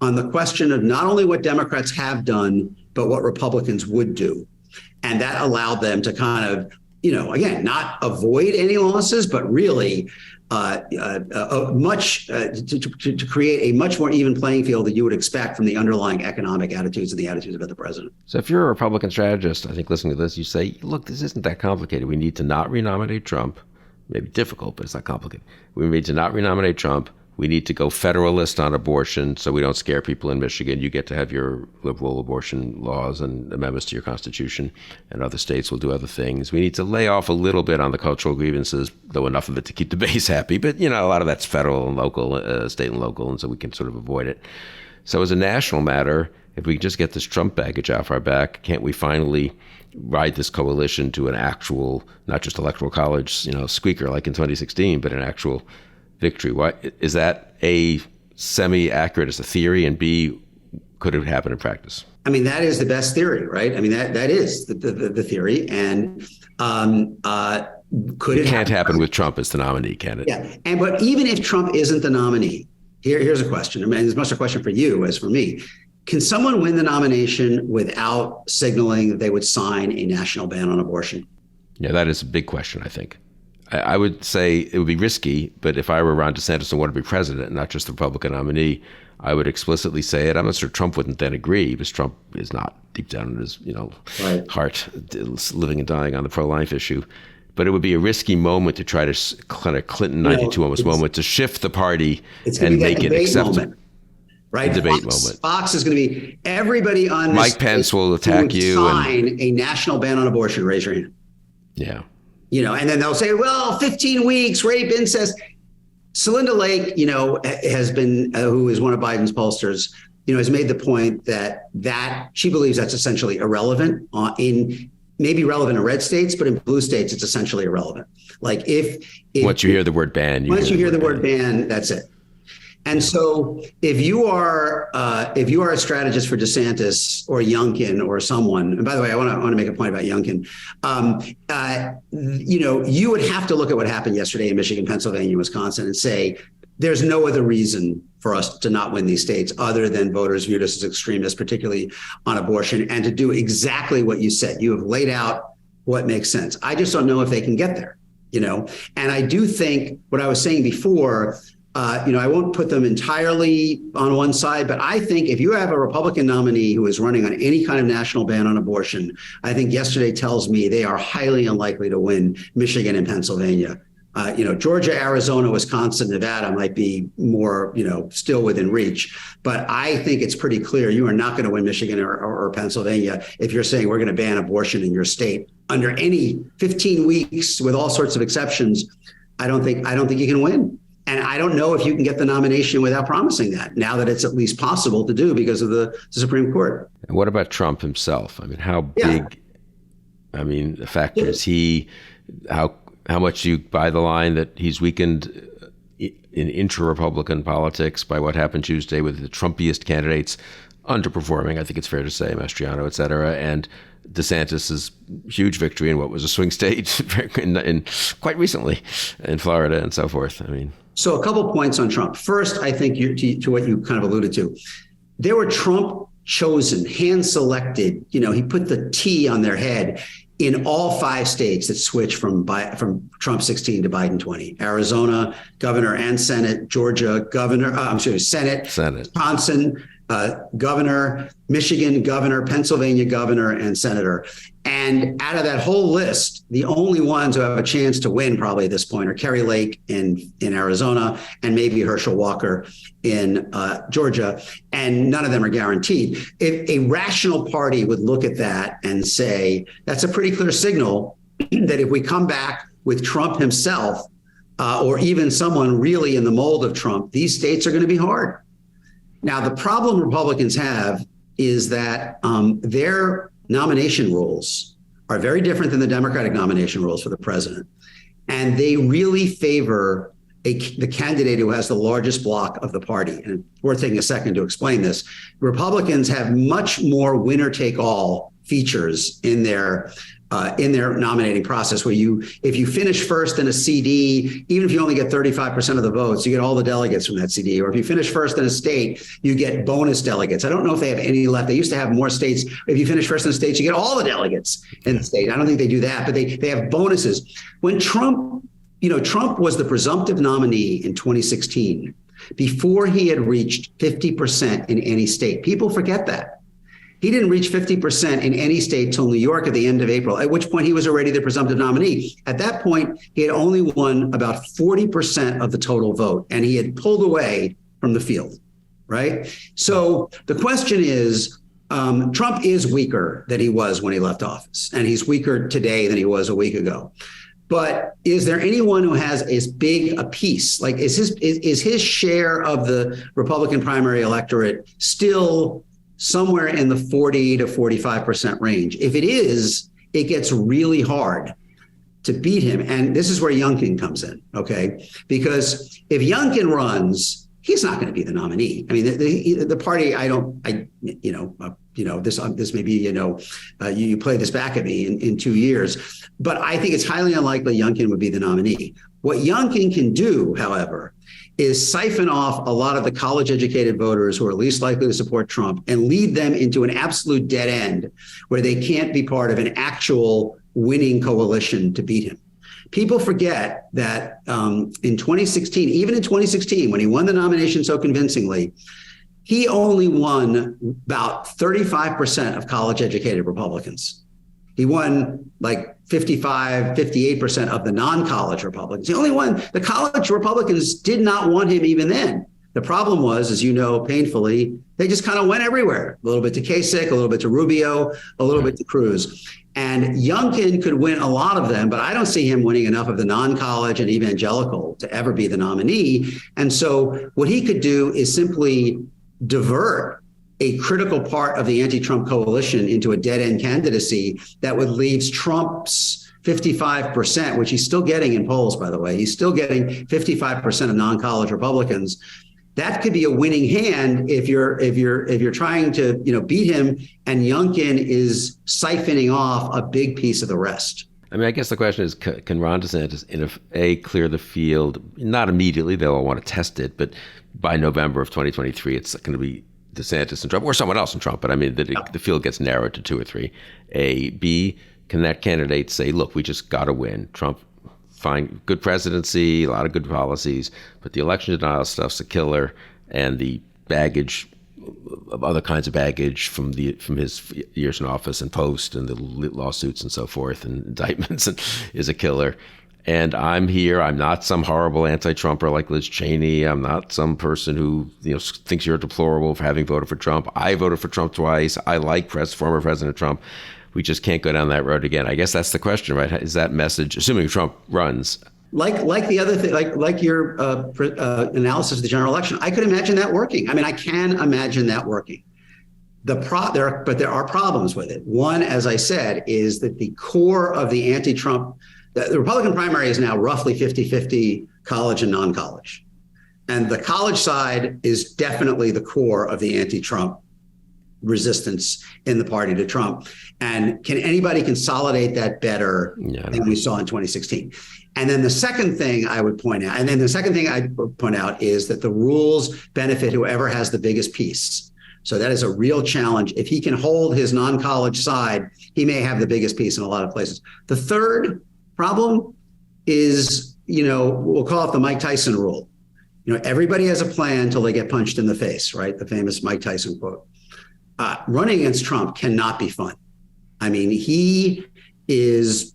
on the question of not only what Democrats have done, but what Republicans would do. And that allowed them to kind of, again, not avoid any losses, but really to create a much more even playing field that you would expect from the underlying economic attitudes and the attitudes about the president. So if you're a Republican strategist, I think listening to this, you say, look, this isn't that complicated. We need to not renominate Trump. Maybe difficult, but it's not complicated. We need to not renominate Trump. We need to go federalist on abortion so we don't scare people in Michigan. You get to have your liberal abortion laws and amendments to your Constitution, and other states will do other things. We need to lay off a little bit on the cultural grievances, though enough of it to keep the base happy. But, a lot of that's federal and local, state and local, and so we can sort of avoid it. So as a national matter, if we just get this Trump baggage off our back, can't we finally ride this coalition to an actual, not just electoral college, squeaker like in 2016, but an actual victory? Why is that A, semi-accurate as a theory, and B, could it happen in practice? I mean, that is the best theory, right? I mean, that is the theory, and could it can't happen with Trump as the nominee, can it? Yeah, but even if Trump isn't the nominee, here's a question. I mean, it's much a question for you as for me. Can someone win the nomination without signaling that they would sign a national ban on abortion? Yeah, that is a big question, I think. I would say it would be risky, but if I were Ron DeSantis and wanted to be president, not just the Republican nominee, I would explicitly say it. I'm not sure Trump wouldn't then agree, because Trump is not deep down in his, heart living and dying on the pro-life issue. but it would be a risky moment to try to kind of Clinton 92 almost moment to shift the party and make it acceptable. Right? Debate Fox, moment. Fox is going to be everybody on Mike Pence will attack you. Sign a national ban on abortion. Raise your hand. Yeah. And then they'll say, well, 15 weeks, rape, incest. Celinda Lake, has been, who is one of Biden's pollsters, has made the point that she believes that's essentially irrelevant maybe relevant in red states, but in blue states, it's essentially irrelevant. Like if once you hear the word ban, once you hear the word ban, that's it. And so if you are a strategist for DeSantis or Youngkin or someone, and by the way, I want to make a point about Youngkin, you would have to look at what happened yesterday in Michigan, Pennsylvania, Wisconsin, and say, there's no other reason for us to not win these states other than voters viewed us as extremists, particularly on abortion, and to do exactly what you said. You have laid out what makes sense. I just don't know if they can get there, And I do think what I was saying before, I won't put them entirely on one side, but I think if you have a Republican nominee who is running on any kind of national ban on abortion, I think yesterday tells me they are highly unlikely to win Michigan and Pennsylvania. Georgia, Arizona, Wisconsin, Nevada might be more, still within reach. But I think it's pretty clear you are not going to win Michigan or Pennsylvania if you're saying we're going to ban abortion in your state under any 15 weeks with all sorts of exceptions. I don't think you can win. And I don't know if you can get the nomination without promising that, now that it's at least possible to do because of the Supreme Court. And what about Trump himself? I mean, how big, the factor is he, how much do you buy the line that he's weakened in intra-Republican politics by what happened Tuesday with the Trumpiest candidates underperforming, I think it's fair to say, Mastriano, et cetera, and DeSantis's huge victory in what was a swing state in quite recently in Florida and so forth. So a couple points on Trump. First, I think to what you kind of alluded to, there were Trump chosen, hand-selected, he put the T on their head in all 5 states that switched from Trump 16 to Biden 20. Arizona, governor and Senate, Georgia, Senate, Wisconsin, governor, Michigan, governor, Pennsylvania, governor, and senator. And out of that whole list, the only ones who have a chance to win probably at this point are Kerry Lake in Arizona and maybe Herschel Walker in Georgia. And none of them are guaranteed. If a rational party would look at that and say, that's a pretty clear signal that if we come back with Trump himself or even someone really in the mold of Trump, these states are going to be hard. Now, the problem Republicans have is that their nomination rules are very different than the Democratic nomination rules for the president. And they really favor the candidate who has the largest block of the party. And it's worth taking a second to explain this. Republicans have much more winner-take-all features in their nominating process, where if you finish first in a CD, even if you only get 35% of the votes, you get all the delegates from that CD. Or if you finish first in a state, you get bonus delegates. I don't know if they have any left. They used to have more states. If you finish first in the states, you get all the delegates in the state. I don't think they do that, but they have bonuses. When Trump was the presumptive nominee in 2016, before he had reached 50% in any state. People forget that. He didn't reach 50% in any state till New York at the end of April, at which point he was already the presumptive nominee. At that point, he had only won about 40% of the total vote, and he had pulled away from the field, right? So the question is, Trump is weaker than he was when he left office, and he's weaker today than he was a week ago. But is there anyone who has as big a piece? Like, is his share of the Republican primary electorate still somewhere in the 40 to 45% range? If it is, it gets really hard to beat him. And this is where Youngkin comes in, okay? Because if Youngkin runs, he's not going to be the nominee. I mean, the party, this may be, you play this back at me in 2 years, but I think it's highly unlikely Youngkin would be the nominee. What Youngkin can do, however, is siphon off a lot of the college-educated voters who are least likely to support Trump and lead them into an absolute dead end where they can't be part of an actual winning coalition to beat him. People forget that in 2016, even in 2016, when he won the nomination so convincingly, he only won about 35% of college-educated Republicans. He won like 55, 58% of the non-college Republicans. The only one, the college Republicans did not want him even then. The problem was, as you know, painfully, they just kind of went everywhere. A little bit to Kasich, a little bit to Rubio, a little bit to Cruz. And Youngkin could win a lot of them, but I don't see him winning enough of the non-college and evangelical to ever be the nominee. And so what he could do is simply divert a critical part of the anti-Trump coalition into a dead-end candidacy that would leave Trump's 55%, which he's still getting in polls, by the way. He's still getting 55% of non-college Republicans. That could be a winning hand if you're trying to beat him, and Youngkin is siphoning off a big piece of the rest. I mean, I guess the question is, can Ron DeSantis clear the field? Not immediately, they'll all want to test it, but by November of 2023, it's going to be DeSantis and Trump, or someone else and Trump. But I mean, the field gets narrowed to 2 or 3. A, B, can that candidate say, look, we just got to win. Trump, fine, good presidency, a lot of good policies, but the election denial stuff's a killer, and the baggage, other kinds of baggage from his years in office and post and the lawsuits and so forth and indictments is a killer. And I'm here. I'm not some horrible anti-Trumper like Liz Cheney. I'm not some person who thinks you're deplorable for having voted for Trump. I voted for Trump twice. I like former President Trump. We just can't go down that road again. I guess that's the question, right? Is that message, assuming Trump runs? Like the other thing, like your analysis of the general election, I could imagine that working. I mean, I can imagine that working. But there are problems with it. One, as I said, is that the core of the anti-Trump, the Republican primary is now roughly 50-50 college and non-college. And the college side is definitely the core of the anti-Trump resistance in the party to Trump. And can anybody consolidate that better than we saw in 2016? And then the second thing I would point out, is that the rules benefit whoever has the biggest piece. So that is a real challenge. If he can hold his non-college side, he may have the biggest piece in a lot of places. The third problem is, we'll call it the Mike Tyson rule. Everybody has a plan till they get punched in the face, right? The famous Mike Tyson quote. Running against Trump cannot be fun. I mean, he is,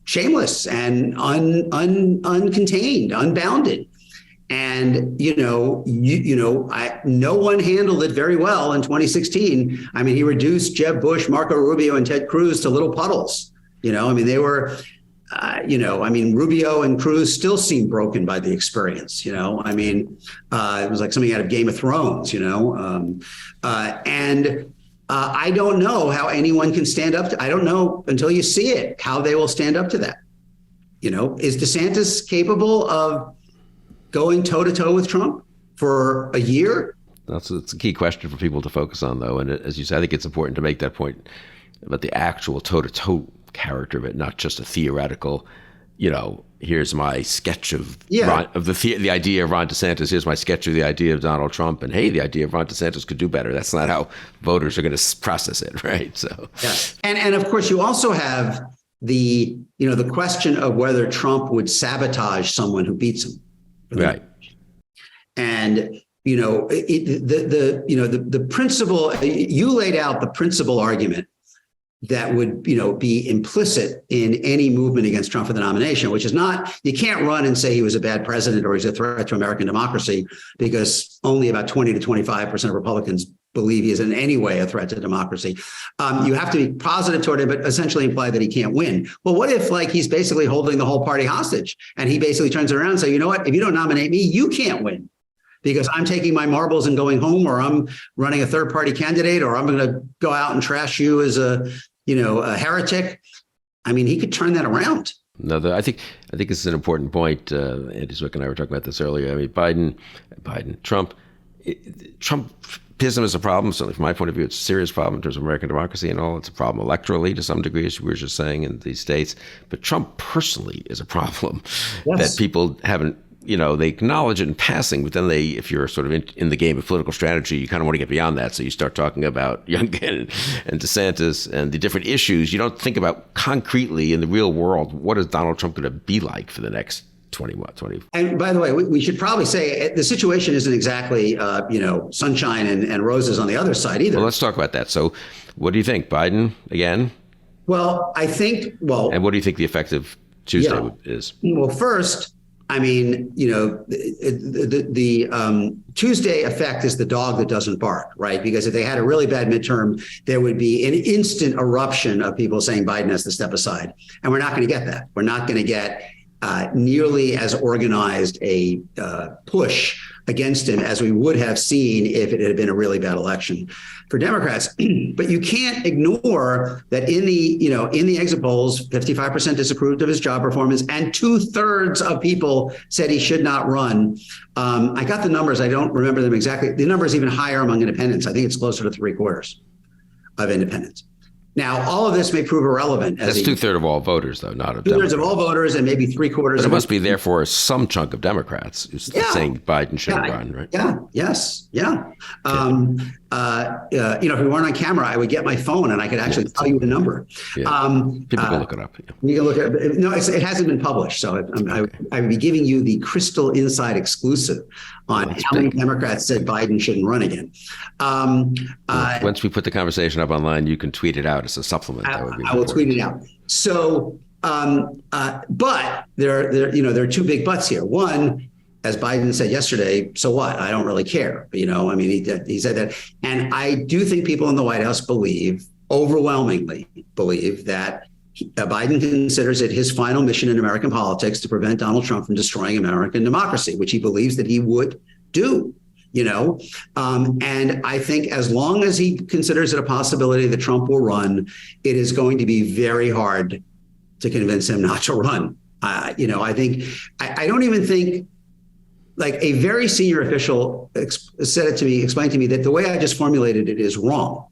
shameless and uncontained, unbounded. And, no one handled it very well in 2016. I mean, he reduced Jeb Bush, Marco Rubio, and Ted Cruz to little puddles. They were, Rubio and Cruz still seem broken by the experience. It was like something out of Game of Thrones, I don't know how anyone can stand up to, I don't know until you see it, how they will stand up to that. Is DeSantis capable of going toe to toe with Trump for a year? It's a key question for people to focus on, though. And as you said, I think it's important to make that point about the actual toe to toe character of it, not just a theoretical, here's my sketch of the idea of Ron DeSantis. Here's my sketch of the idea of Donald Trump. And hey, the idea of Ron DeSantis could do better. That's not how voters are going to process it, right? So, yes. And of course, you also have the question of whether Trump would sabotage someone who beats him. Right. And, the principle, you laid out the principal argument that would, be implicit in any movement against Trump for the nomination, which is not, you can't run and say he was a bad president or he's a threat to American democracy, because only about 20 to 25% of Republicans believe he is in any way a threat to democracy. You have to be positive toward him, but essentially imply that he can't win. Well, what if he's basically holding the whole party hostage and he basically turns around and says, you know what, if you don't nominate me, you can't win, because I'm taking my marbles and going home, or I'm running a third party candidate, or I'm going to go out and trash you as a heretic. I mean, he could turn that around. No, I think this is an important point. Andy Zwick and I were talking about this earlier. I mean, Trumpism is a problem. Certainly, from my point of view, it's a serious problem in terms of American democracy and all. It's a problem electorally to some degree, as we were just saying, in these states. But Trump personally is a problem that people haven't. They acknowledge it in passing, but then if you're sort of in the game of political strategy, you kind of want to get beyond that. So you start talking about Youngkin and DeSantis and the different issues. You don't think about concretely in the real world, what is Donald Trump going to be like for the next 20. And by the way, we should probably say the situation isn't exactly, sunshine and roses on the other side either. Well, let's talk about that. So what do you think? Biden again? Well, I think, And what do you think the effect of Tuesday is? Well, first, I mean, the Tuesday effect is the dog that doesn't bark, right? Because if they had a really bad midterm, there would be an instant eruption of people saying Biden has to step aside. And we're not going to get that. We're not going to get nearly as organized a push against him as we would have seen if it had been a really bad election for Democrats. But you can't ignore that in the exit polls, 55% disapproved of his job performance, and 2/3 of people said he should not run. I got the numbers. I don't remember them exactly. The number is even higher among independents. I think it's closer to 3/4 of independents. Now, all of this may prove irrelevant. That's 2/3 of all voters, though, not of Democrats. 2/3 Democrats. of all voters and maybe 3/4. But it must be, therefore, some chunk of Democrats who's saying Biden shouldn't run, right? Yeah. Yes. Yeah. If we weren't on camera, I would get my phone and I could actually tell you the number. Yeah. People can look it up. You can look at it. No, it hasn't been published. So I would be giving you the Crystal Inside exclusive on how many Democrats said Biden shouldn't run again. Once we put the conversation up online, you can tweet it out as a supplement. I will tweet it out. So, but there are two big buts here. One, as Biden said yesterday, so what? I don't really care. He said that. And I do think people in the White House overwhelmingly believe that Biden considers it his final mission in American politics to prevent Donald Trump from destroying American democracy, which he believes that he would do. And I think as long as he considers it a possibility that Trump will run, it is going to be very hard to convince him not to run. I don't even think, like, a very senior official explained to me that the way I just formulated it is wrong.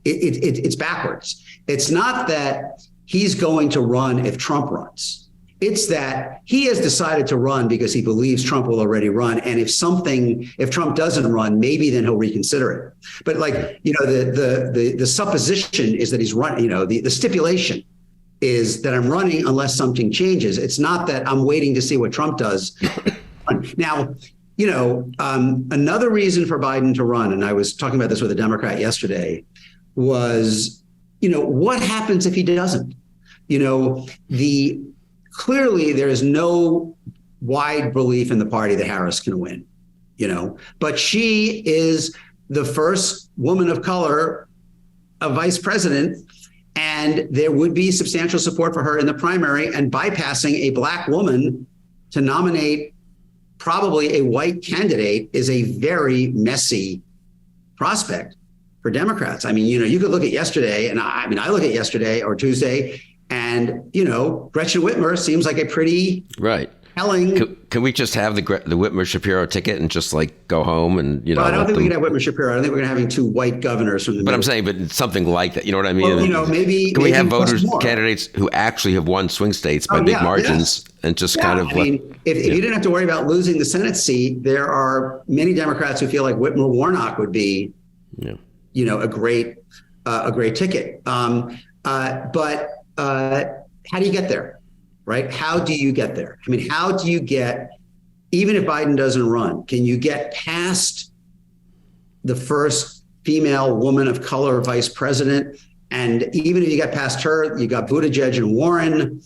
It's backwards. It's not that he's going to run if Trump runs. It's that he has decided to run because he believes Trump will already run. And if Trump doesn't run, maybe then he'll reconsider it. But the supposition is that he's running, the stipulation is that I'm running unless something changes. It's not that I'm waiting to see what Trump does. Now, another reason for Biden to run, and I was talking about this with a Democrat yesterday, was, what happens if he doesn't? Clearly there is no wide belief in the party that Harris can win, but she is the first woman of color, a vice president, and there would be substantial support for her in the primary, and bypassing a black woman to nominate probably a white candidate is a very messy prospect for Democrats. I mean, you could look at yesterday, and I look at yesterday or Tuesday, and, Gretchen Whitmer seems like a pretty telling. Can we just have the Whitmer Shapiro ticket and just go home and, Well, I don't think we can have Whitmer Shapiro. I don't think we're going to have two white governors from the But I'm saying, but something like that. You know what I mean? Well, maybe. Can we have candidates who actually have won swing states by big margins and just if you didn't have to worry about losing the Senate seat, there are many Democrats who feel like Whitmer Warnock would be, a great ticket. But how do you get there, right? How do you get there? I mean, how do you get, even if Biden doesn't run, can you get past the first female woman of color vice president? And even if you get past her, you got Buttigieg and Warren.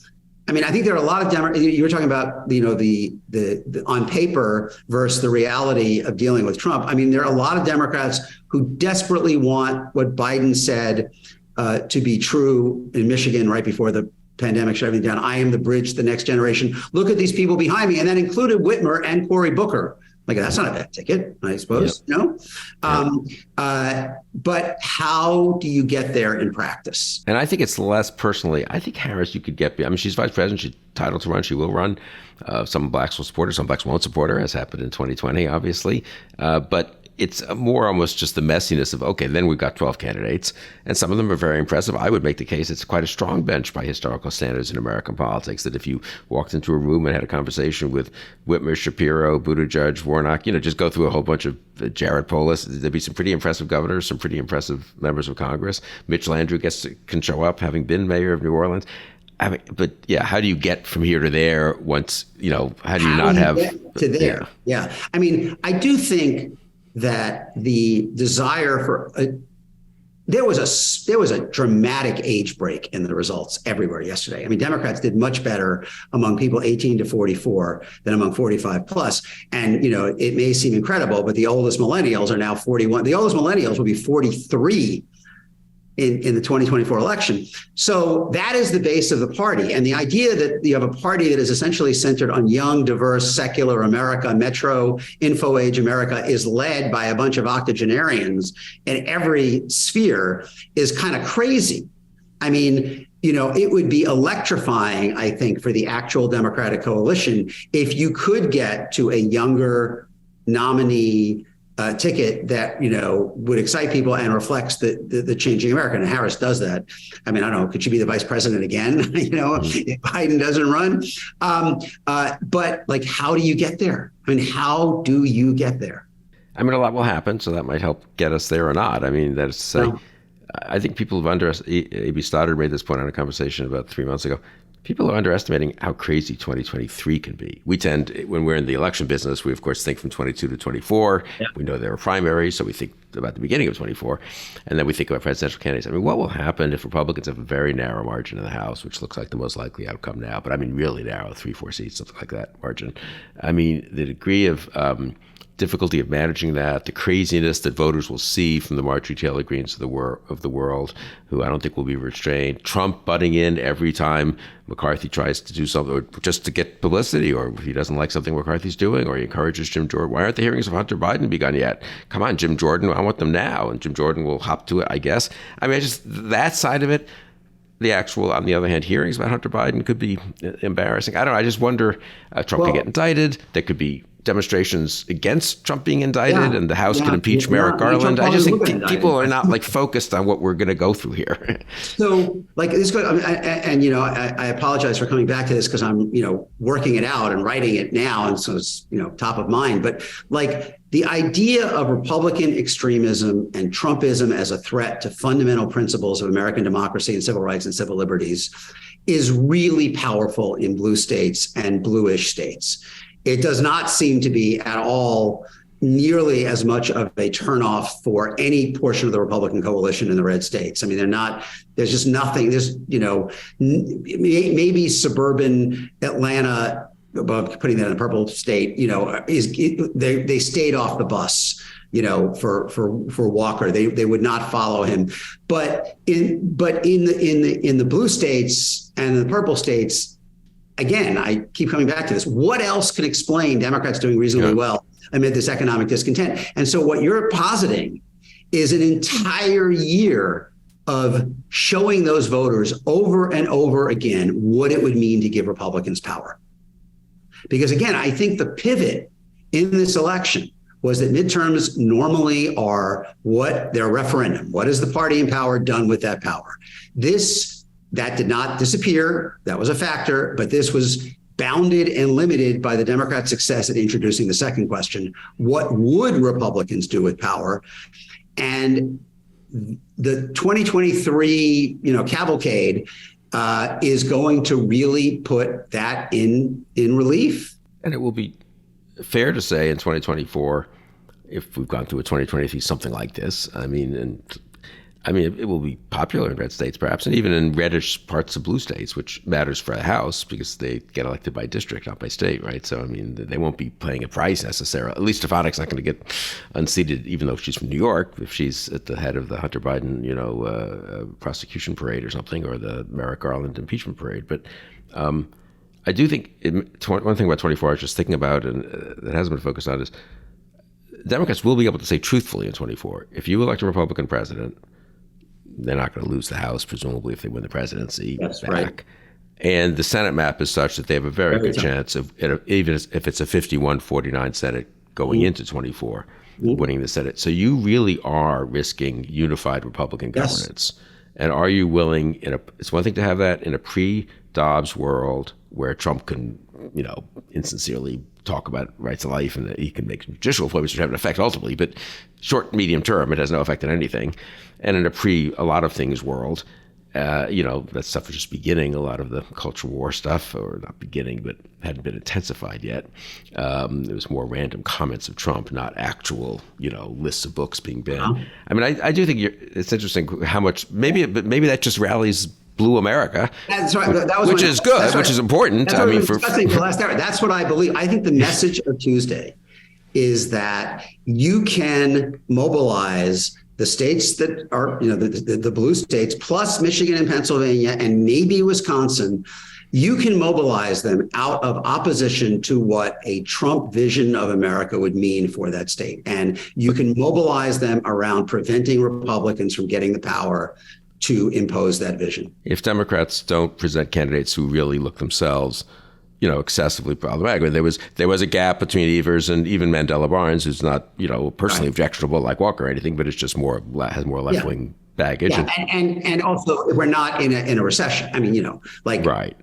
I mean, I think there are a lot of Democrats. You were talking about, the on paper versus the reality of dealing with Trump. I mean, there are a lot of Democrats who desperately want what Biden said to be true in Michigan right before the pandemic shut everything down. I am the bridge to the next generation. Look at these people behind me. And that included Whitmer and Cory Booker. That's not a bad ticket, I suppose. But how do you get there in practice? And I think it's less personally. I think Harris, you could get. I mean, she's vice president. She's entitled to run. She will run. Some blacks will support her. Some blacks won't support her, as happened in 2020, obviously. But it's more almost just the messiness of, okay, then we've got 12 candidates, and some of them are very impressive. I would make the case it's quite a strong bench by historical standards in American politics, that if you walked into a room and had a conversation with Whitmer, Shapiro, Buttigieg, Warnock, just go through a whole bunch of Jared Polis, there'd be some pretty impressive governors, some pretty impressive members of Congress. Mitch Landrieu can show up, having been mayor of New Orleans. I mean, but how do you get from here to there once, how do you not have to there? Yeah. I mean, I do think that the desire for there was a dramatic age break in the results everywhere yesterday. I mean, Democrats did much better among people 18 to 44 than among 45 plus. And, it may seem incredible, but the oldest millennials are now 41. The oldest millennials will be 43 in the 2024 election. So that is the base of the party. And the idea that you have a party that is essentially centered on young, diverse, secular America, metro, info age America is led by a bunch of octogenarians in every sphere is kind of crazy. I mean, it would be electrifying, I think, for the actual Democratic coalition if you could get to a younger nominee ticket that would excite people and reflects the changing America. And Harris does that. I mean, I don't know. Could she be the vice president again? If Biden doesn't run. But like, how do you get there? I mean, how do you get there? I mean, a lot will happen, so that might help get us there or not. I mean, that's to say, I think people have underestimated. A.B. Stoddard made this point on a conversation about 3 months ago. People are underestimating how crazy 2023 can be. We tend, when we're in the election business, we of course think from 22 to 24. Yeah. We know there are primaries, so we think about the beginning of 24. And then we think about presidential candidates. I mean, what will happen if Republicans have a very narrow margin in the House, which looks like the most likely outcome now, but I mean really narrow, 3-4 seats, something like that margin. I mean, the degree of difficulty of managing that, the craziness that voters will see from the Marjorie Taylor Greens of the world, who I don't think will be restrained. Trump butting in every time McCarthy tries to do something, or just to get publicity, or if he doesn't like something McCarthy's doing, or he encourages Jim Jordan. Why aren't the hearings of Hunter Biden begun yet? Come on, Jim Jordan, I want them now. And Jim Jordan will hop to it, I guess. I mean, just that side of it. The actual, on the other hand, hearings about Hunter Biden could be embarrassing. I don't know. I just wonder, Trump could get indicted. There could be demonstrations against Trump being indicted, and the House could impeach Merrick Garland. I just think people are not focused on what we're going to go through here. So this goes, I apologize for coming back to this because I'm working it out and writing it now, and so it's top of mind. But the idea of Republican extremism and Trumpism as a threat to fundamental principles of American democracy and civil rights and civil liberties is really powerful in blue states and bluish states. It does not seem to be at all nearly as much of a turnoff for any portion of the Republican coalition in the red states. I mean, there's just nothing. There's, maybe suburban Atlanta, above putting that in a purple state, they stayed off the bus, for Walker. They would not follow him. But in the blue states and the purple states, again, I keep coming back to this. What else can explain Democrats doing reasonably well amid this economic discontent? And so what you're positing is an entire year of showing those voters over and over again what it would mean to give Republicans power. Because again, I think the pivot in this election was that midterms normally are their referendum. What has the party in power done with that power? That did not disappear. That was a factor, but this was bounded and limited by the Democrats' success at introducing the second question: what would Republicans do with power? And the 2023, cavalcade is going to really put that in relief. And it will be fair to say in 2024, if we've gone through a 2023 something like this, it will be popular in red states, perhaps, and even in reddish parts of blue states, which matters for the House because they get elected by district, not by state, right? So, they won't be paying a price necessarily. At least Stefanik's not going to get unseated, even though she's from New York, if she's at the head of the Hunter Biden, prosecution parade or something, or the Merrick Garland impeachment parade. But I do think one thing about 24 I was just thinking about, and that hasn't been focused on, is Democrats will be able to say truthfully in 24, if you elect a Republican president, they're not going to lose the House, presumably, if they win the presidency back. Right. And the Senate map is such that they have a very good chance of, even if it's a 51-49 Senate going into 24, winning the Senate. So you really are risking unified Republican governance. And are you willing, it's one thing to have that in a pre-Dobbs world where Trump can, insincerely talk about rights of life and that he can make judicial appointments which have an effect ultimately, but short, medium term, it has no effect on anything. And in a a lot of things world, That stuff was just beginning, a lot of the culture war stuff, or not beginning, but hadn't been intensified yet. It was more random comments of Trump, not actual, lists of books being banned. I mean, I do think it's interesting how much, maybe that just rallies blue America. That's right. Which is good, which is important. I mean, for the last hour, that's what I believe. I think the message of Tuesday is that you can mobilize the states that are, the blue states, plus Michigan and Pennsylvania and maybe Wisconsin. You can mobilize them out of opposition to what a Trump vision of America would mean for that state. And you can mobilize them around preventing Republicans from getting the power to impose that vision. If Democrats don't present candidates who really look themselves, excessively problematic. I mean, there was a gap between Evers and even Mandela Barnes, who's not, personally objectionable like Walker or anything, but it's just has more left wing baggage. Yeah. And also we're not in a recession. I mean, right.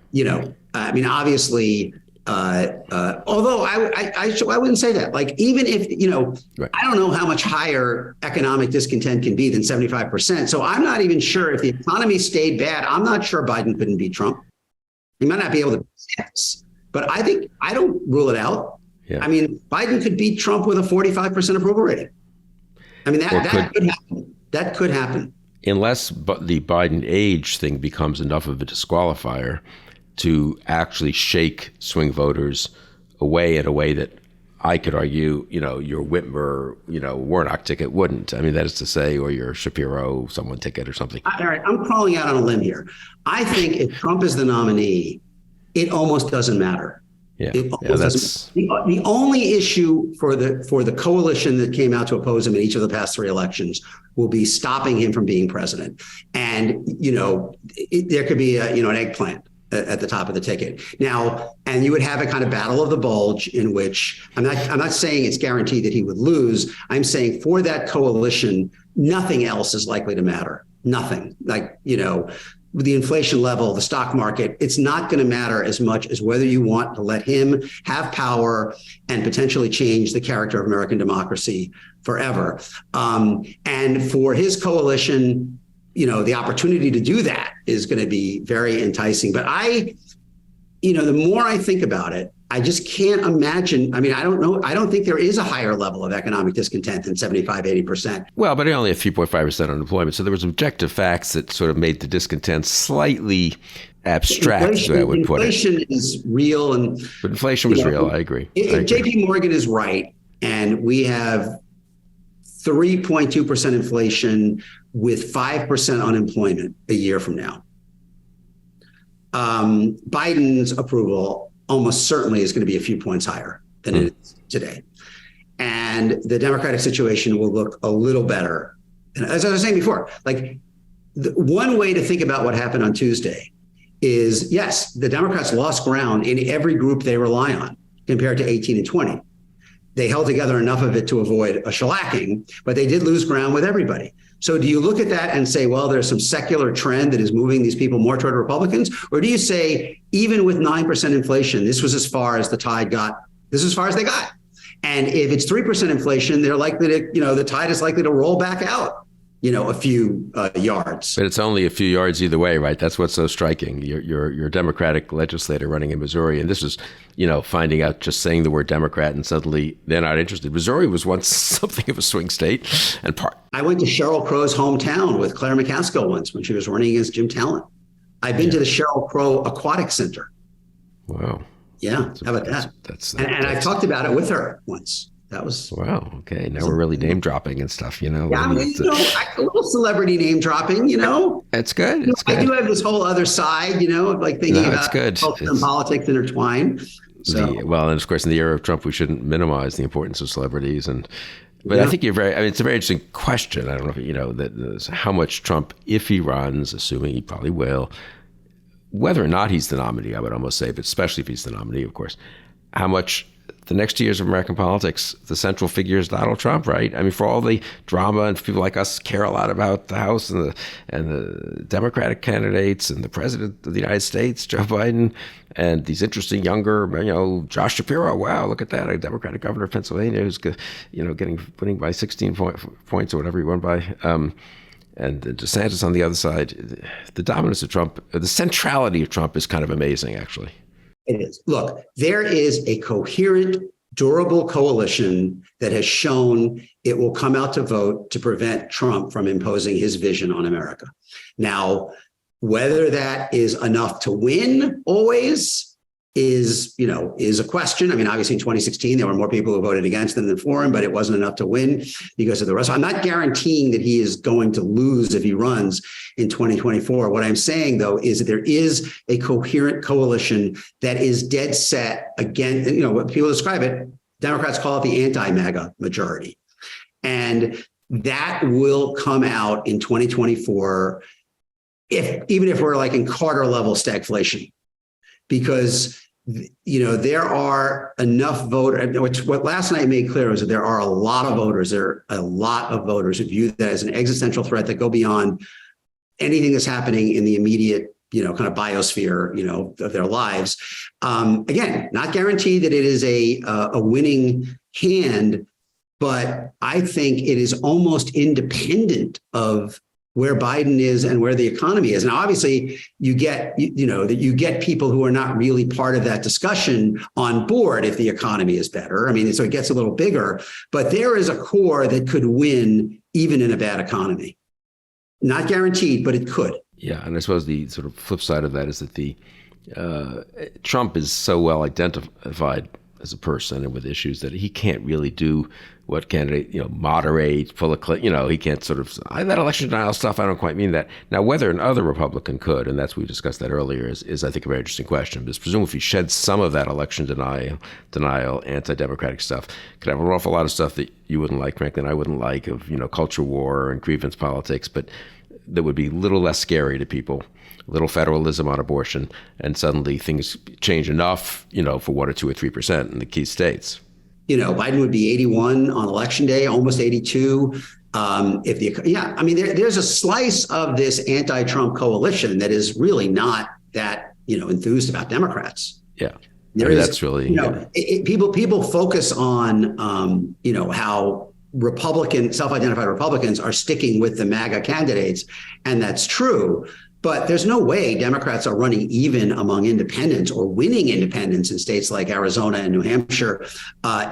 I mean, obviously, although I wouldn't say that. Like, even if, right. I don't know how much higher economic discontent can be than 75%. So I'm not even sure if the economy stayed bad. I'm not sure Biden couldn't beat Trump. He might not be able to beat this, but I don't rule it out. Yeah. I mean, Biden could beat Trump with a 45% approval rating. I mean, that could happen. That could happen. Unless the Biden age thing becomes enough of a disqualifier to actually shake swing voters away in a way that I could argue, your Whitmer, Warnock ticket wouldn't. I mean, that is to say, or your Shapiro, someone ticket or something. All right, I'm crawling out on a limb here. I think if Trump is the nominee, it almost doesn't matter. Yeah, that's the only issue for the coalition that came out to oppose him in each of the past three elections will be stopping him from being president. And there could be an eggplant at the top of the ticket now, and you would have a kind of battle of the bulge in which I'm not saying it's guaranteed that he would lose. I'm saying for that coalition, nothing else is likely to matter. Nothing. Like, with the inflation level, the stock market, it's not going to matter as much as whether you want to let him have power and potentially change the character of American democracy forever. And for his coalition, the opportunity to do that is going to be very enticing. But the more I think about it, I just can't imagine. I mean, I don't know. I don't think there is a higher level of economic discontent than 75, 80%. Well, but only a 3.5% unemployment. So there was objective facts that sort of made the discontent slightly abstract, so I would put it. Inflation is real. But inflation was real. I agree. If JP Morgan is right, and we have 3.2% inflation with 5% unemployment a year from now, Biden's approval almost certainly is going to be a few points higher than it is today. And the Democratic situation will look a little better. And as I was saying before, like, one way to think about what happened on Tuesday is, yes, the Democrats lost ground in every group they rely on compared to 18 and 20. They held together enough of it to avoid a shellacking, but they did lose ground with everybody. So do you look at that and say, well, there's some secular trend that is moving these people more toward Republicans? Or do you say, even with 9% inflation, this was as far as the tide got, this is as far as they got? And if it's 3% inflation, they're likely to, the tide is likely to roll back out, a few yards. But it's only a few yards either way, right? That's what's so striking. You're a Democratic legislator running in Missouri, and this is, finding out, just saying the word Democrat, and suddenly they're not interested. Missouri was once something of a swing state, and I went to Sheryl Crow's hometown with Claire McCaskill once when she was running against Jim Talent. I've been to the Sheryl Crow Aquatic Center. Wow. Yeah, how about that? And I talked about it with her once. That was wow. Okay, now we're really name dropping and stuff. Yeah, I mean, a little celebrity name dropping. It's good. It's good. I do have this whole other side. Of like thinking about culture and politics intertwined. So. And of course, in the era of Trump, we shouldn't minimize the importance of celebrities. But I think it's a very interesting question. I don't know if that how much Trump, if he runs, assuming he probably will, whether or not he's the nominee, I would almost say, but especially if he's the nominee, of course, how much the next 2 years of American politics, the central figure is Donald Trump, right? I mean, for all the drama, and people like us care a lot about the House and the Democratic candidates and the President of the United States, Joe Biden, and these interesting younger, Josh Shapiro. Wow, look at that, a Democratic governor of Pennsylvania who's, winning by 16 points or whatever he won by. and DeSantis on the other side. The dominance of Trump, the centrality of Trump is kind of amazing, actually. It is. Look, there is a coherent, durable coalition that has shown it will come out to vote to prevent Trump from imposing his vision on America. Now, whether that is enough to win always is a question. I mean, obviously in 2016, there were more people who voted against him than for him, but it wasn't enough to win because of the rest. I'm not guaranteeing that he is going to lose if he runs in 2024. What I'm saying, though, is that there is a coherent coalition that is dead set against, what people describe it, Democrats call it the anti-MAGA majority. And that will come out in 2024, even if we're like in Carter level stagflation. Because, there are enough voters, what last night made clear was that there are a lot of voters, who view that as an existential threat that go beyond anything that's happening in the immediate, kind of biosphere, of their lives. Again, not guaranteed that it is a winning hand, but I think it is almost independent of where Biden is and where the economy is. Now, obviously, you get people who are not really part of that discussion on board if the economy is better. I mean, so it gets a little bigger, but there is a core that could win even in a bad economy. Not guaranteed, but it could. Yeah, and I suppose the sort of flip side of that is that the Trump is so well identified as a person and with issues that he can't really do what candidate, moderate, he can't sort of, that election denial stuff, I don't quite mean that. Now, whether another Republican could, and we discussed that earlier, is I think a very interesting question, because presumably if he sheds some of that election denial, anti-democratic stuff, could have an awful lot of stuff that you wouldn't like, frankly, and I wouldn't like, of, culture war and grievance politics, but that would be a little less scary to people. Little federalism on abortion, and suddenly things change enough, for 1 or 2 or 3% in the key states. Biden would be 81 on election day, almost 82. There's a slice of this anti-Trump coalition that is really not that, enthused about Democrats. Yeah. That's really, people focus on, how self-identified Republicans are sticking with the MAGA candidates. And that's true. But there's no way Democrats are running even among independents or winning independents in states like Arizona and New Hampshire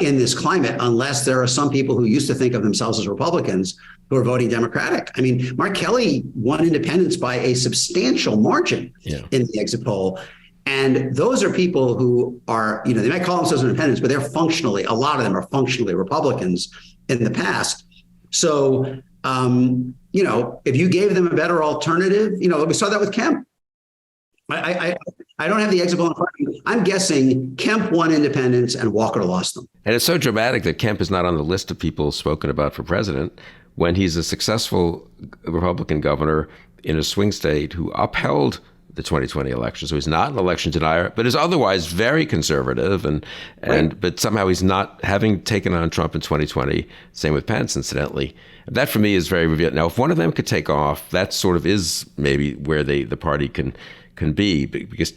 in this climate, unless there are some people who used to think of themselves as Republicans who are voting Democratic. I mean, Mark Kelly won independents by a substantial margin in the exit poll. And those are people who are, they might call themselves independents, but a lot of them are functionally Republicans in the past. So, if you gave them a better alternative, we saw that with Kemp. I don't have the exit poll in front of me. I'm guessing Kemp won independents and Walker lost them. And it's so dramatic that Kemp is not on the list of people spoken about for president when he's a successful Republican governor in a swing state who upheld the 2020 election. So he's not an election denier, but is otherwise very conservative. But somehow he's not, having taken on Trump in 2020, same with Pence, incidentally. That for me is very revealing. Now, if one of them could take off, that sort of is maybe where the party can be, because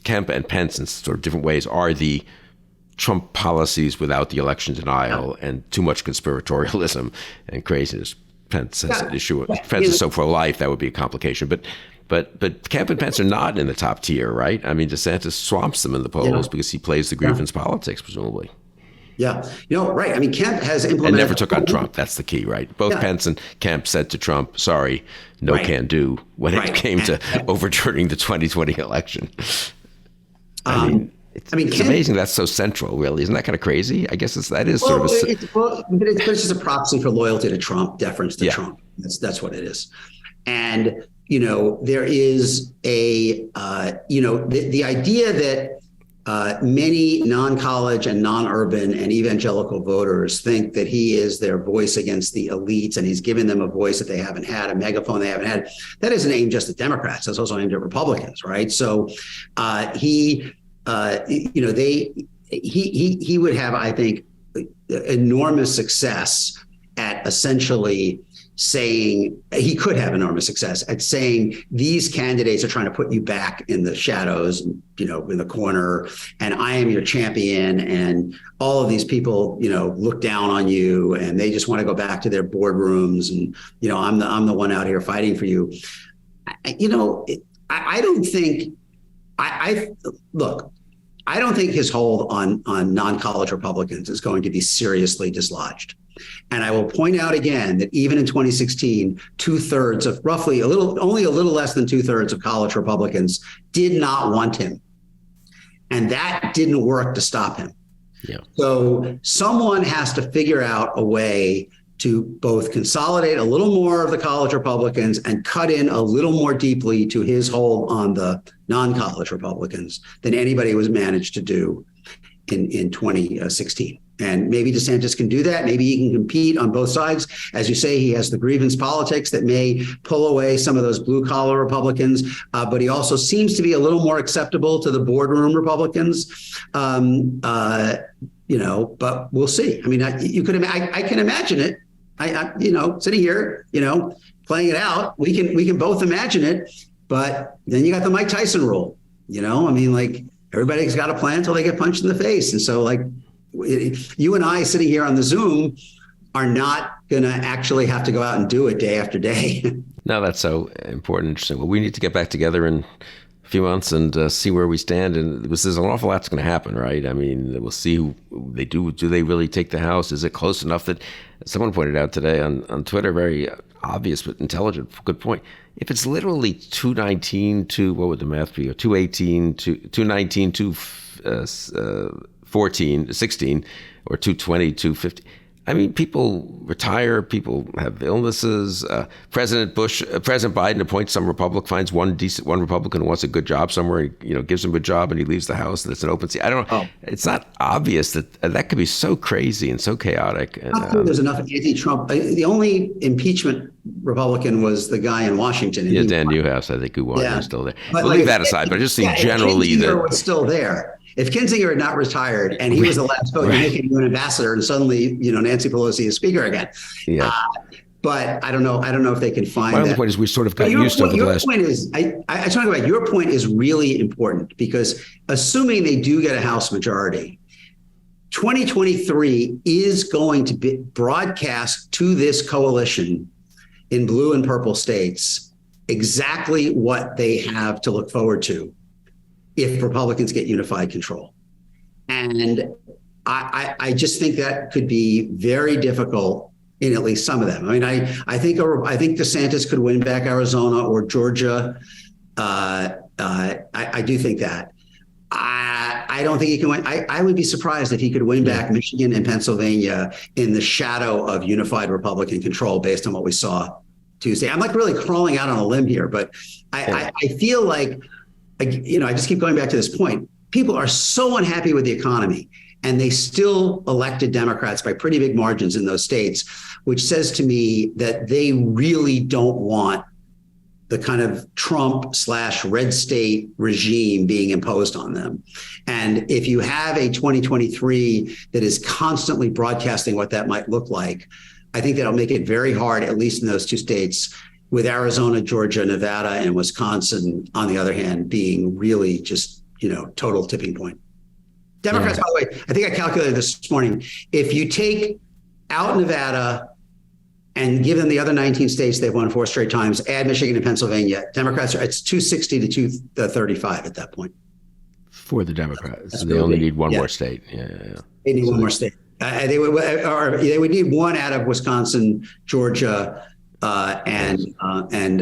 Kemp and Pence in sort of different ways are the Trump policies without the election denial and too much conspiratorialism and craziness. Pence has an issue. Pence is so pro-life, that would be a complication. But Kemp and Pence are not in the top tier, right? I mean, DeSantis swamps them in the polls because he plays the grievance politics, presumably. Yeah, right. I mean, Kemp has implemented... And never took on Trump. That's the key, right? Both Pence and Kemp said to Trump, sorry, no can do, when it came to overturning the 2020 election. It's amazing that's so central, really. Isn't that kind of crazy? I guess that is sort of it's just a proxy for loyalty to Trump, deference to Trump. That's what it is. And, there is the idea that many non-college and non-urban and evangelical voters think that he is their voice against the elites, and he's given them a voice that they haven't had, a megaphone they haven't had. That isn't aimed just at Democrats. That's also aimed at Republicans, right? So he would have, I think, enormous success at essentially saying he could have enormous success at saying these candidates are trying to put you back in the shadows, in the corner, and I am your champion, and all of these people, look down on you, and they just want to go back to their boardrooms, and I'm the one out here fighting for you. I don't think I don't think his hold on non-college Republicans is going to be seriously dislodged. And I will point out again that even in 2016, two-thirds of only a little less than two-thirds of college Republicans did not want him. And that didn't work to stop him. Yeah. So someone has to figure out a way to both consolidate a little more of the college Republicans and cut in a little more deeply to his hold on the non-college Republicans than anybody was managed to do in 2016. And maybe DeSantis can do that. Maybe he can compete on both sides. As you say, he has the grievance politics that may pull away some of those blue collar Republicans. But he also seems to be a little more acceptable to the boardroom Republicans. But we'll see. I mean, I can imagine it. Sitting here, playing it out. We can both imagine it. But then you got the Mike Tyson rule. Everybody's got a plan until they get punched in the face. And so you and I sitting here on the Zoom are not going to actually have to go out and do it day after day. No, that's so important. Interesting. Well, we need to get back together in a few months and see where we stand. And there's an awful lot's going to happen, right? I mean, we'll see who they do. Do they really take the House? Is it close enough that someone pointed out today on Twitter, very obvious but intelligent, good point. If it's literally 219 to, what would the math be? Or 218 to 219 to 14, 16, or 220, 250. I mean, people retire, people have illnesses. President Biden appoints some Republican, finds one Republican who wants a good job somewhere, gives him a job, and he leaves the House, and it's an open seat. I don't know. Oh. It's not obvious that could be so crazy and so chaotic. I don't think there's enough anti-Trump. The only impeachment Republican was the guy in Washington. Yeah, Dan Newhouse, I think, who won. He's still there. But we'll leave that aside. But I just think generally that was still there. If Kinzinger had not retired and he was the last vote, you're making you an ambassador, and suddenly, Nancy Pelosi is speaker again. Yeah. But I don't know if they can find My that. only point is we sort of got used to the last. Your point is, I talk about your point is really important, because assuming they do get a House majority, 2023 is going to be broadcast to this coalition in blue and purple states exactly what they have to look forward to if Republicans get unified control. And I just think that could be very difficult in at least some of them. I mean, I think DeSantis could win back Arizona or Georgia. I do think that. I don't think he can win. I would be surprised if he could win back Michigan and Pennsylvania in the shadow of unified Republican control based on what we saw Tuesday. I'm really crawling out on a limb here, but I feel like, I just keep going back to this point. People are so unhappy with the economy, and they still elected Democrats by pretty big margins in those states, which says to me that they really don't want the kind of Trump/red state regime being imposed on them. And if you have a 2023 that is constantly broadcasting what that might look like, I think that'll make it very hard, at least in those two states, with Arizona, Georgia, Nevada, and Wisconsin, on the other hand, being really just, total tipping point. Democrats, by the way, I think I calculated this morning. If you take out Nevada and give them the other 19 states they've won 4 straight times, add Michigan and Pennsylvania, Democrats it's 260 to 235 at that point. For the Democrats. So they only need one more state. Yeah. They need one more state. They would need one out of Wisconsin, Georgia, and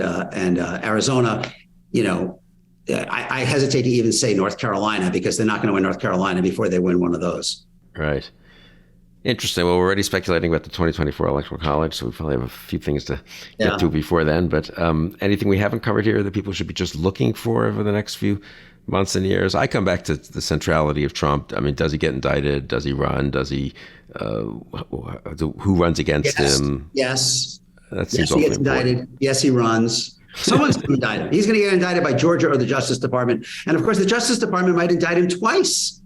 Arizona. I hesitate to even say North Carolina, because they're not going to win North Carolina before they win one of those. Right. Interesting. Well, we're already speculating about the 2024 Electoral College, so we probably have a few things to get to before then. But anything we haven't covered here that people should be just looking for over the next few months and years? I come back to the centrality of Trump. I mean, does he get indicted? Does he run? Does he? Who runs against him? Yes. That seems he gets indicted. Yes, he runs. Someone's going to indict him. He's going to get indicted by Georgia or the Justice Department. And of course, the Justice Department might indict him twice.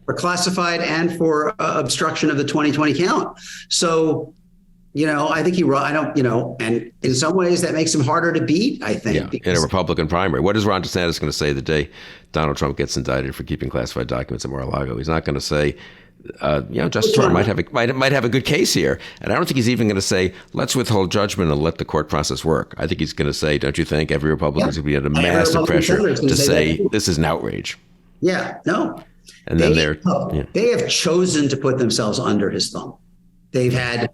For classified and for obstruction of the 2020 count. So I think I don't, and in some ways that makes him harder to beat, I think. Yeah, in a Republican primary. What is Ron DeSantis going to say the day Donald Trump gets indicted for keeping classified documents at Mar-a-Lago? He's not going to say, Justice Trump might have a good case here. And I don't think he's even going to say, let's withhold judgment and let the court process work. I think he's going to say, don't you think every Republican's going to be under massive pressure to say this is an outrage? Yeah, no. And then they have chosen to put themselves under his thumb. They've had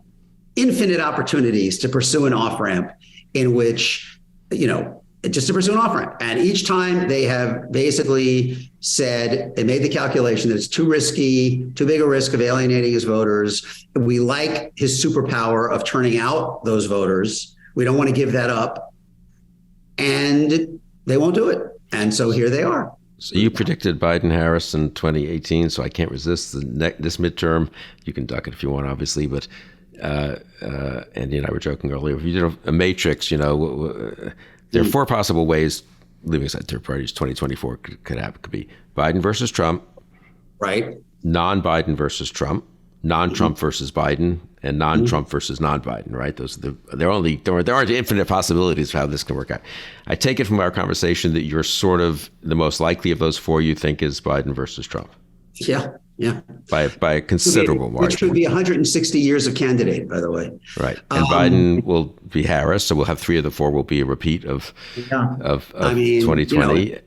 infinite opportunities to pursue an off-ramp in which, just to pursue an off-ramp. And each time they have basically said, they made the calculation that it's too risky, too big a risk of alienating his voters. We like his superpower of turning out those voters. We don't want to give that up. And they won't do it. And so here they are. So you predicted Biden-Harris in 2018, so I can't resist this midterm. You can duck it if you want, obviously, but Andy and I were joking earlier. If you did a matrix, there are four possible ways, leaving aside third parties, 2024 could happen. Could be Biden versus Trump, right? Non-Biden versus Trump, non-Trump versus Biden, and non-Trump versus non-Biden. Right? There aren't infinite possibilities of how this can work out. I take it from our conversation that you're sort of the most likely of those four you think is Biden versus Trump. Yeah. Yeah. By a considerable margin. Which would be 160 years of candidate, by the way. Right. And Biden will be Harris, so we'll have three of the four will be a repeat of 2020.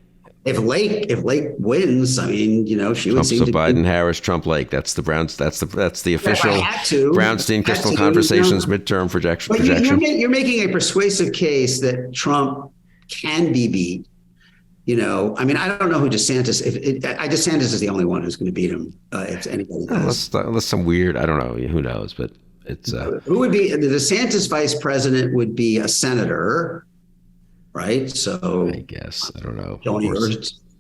If Lake wins, she would seem so to Biden, Harris, Trump, Lake. That's the official Brownstein Crystal Conversations midterm projection. You're making a persuasive case that Trump can be beat. I don't know who DeSantis. DeSantis is the only one who's going to beat him. If anybody does. Unless some weird, I don't know, who knows? But it's who would be the DeSantis vice president would be a senator, right? So I guess I don't know.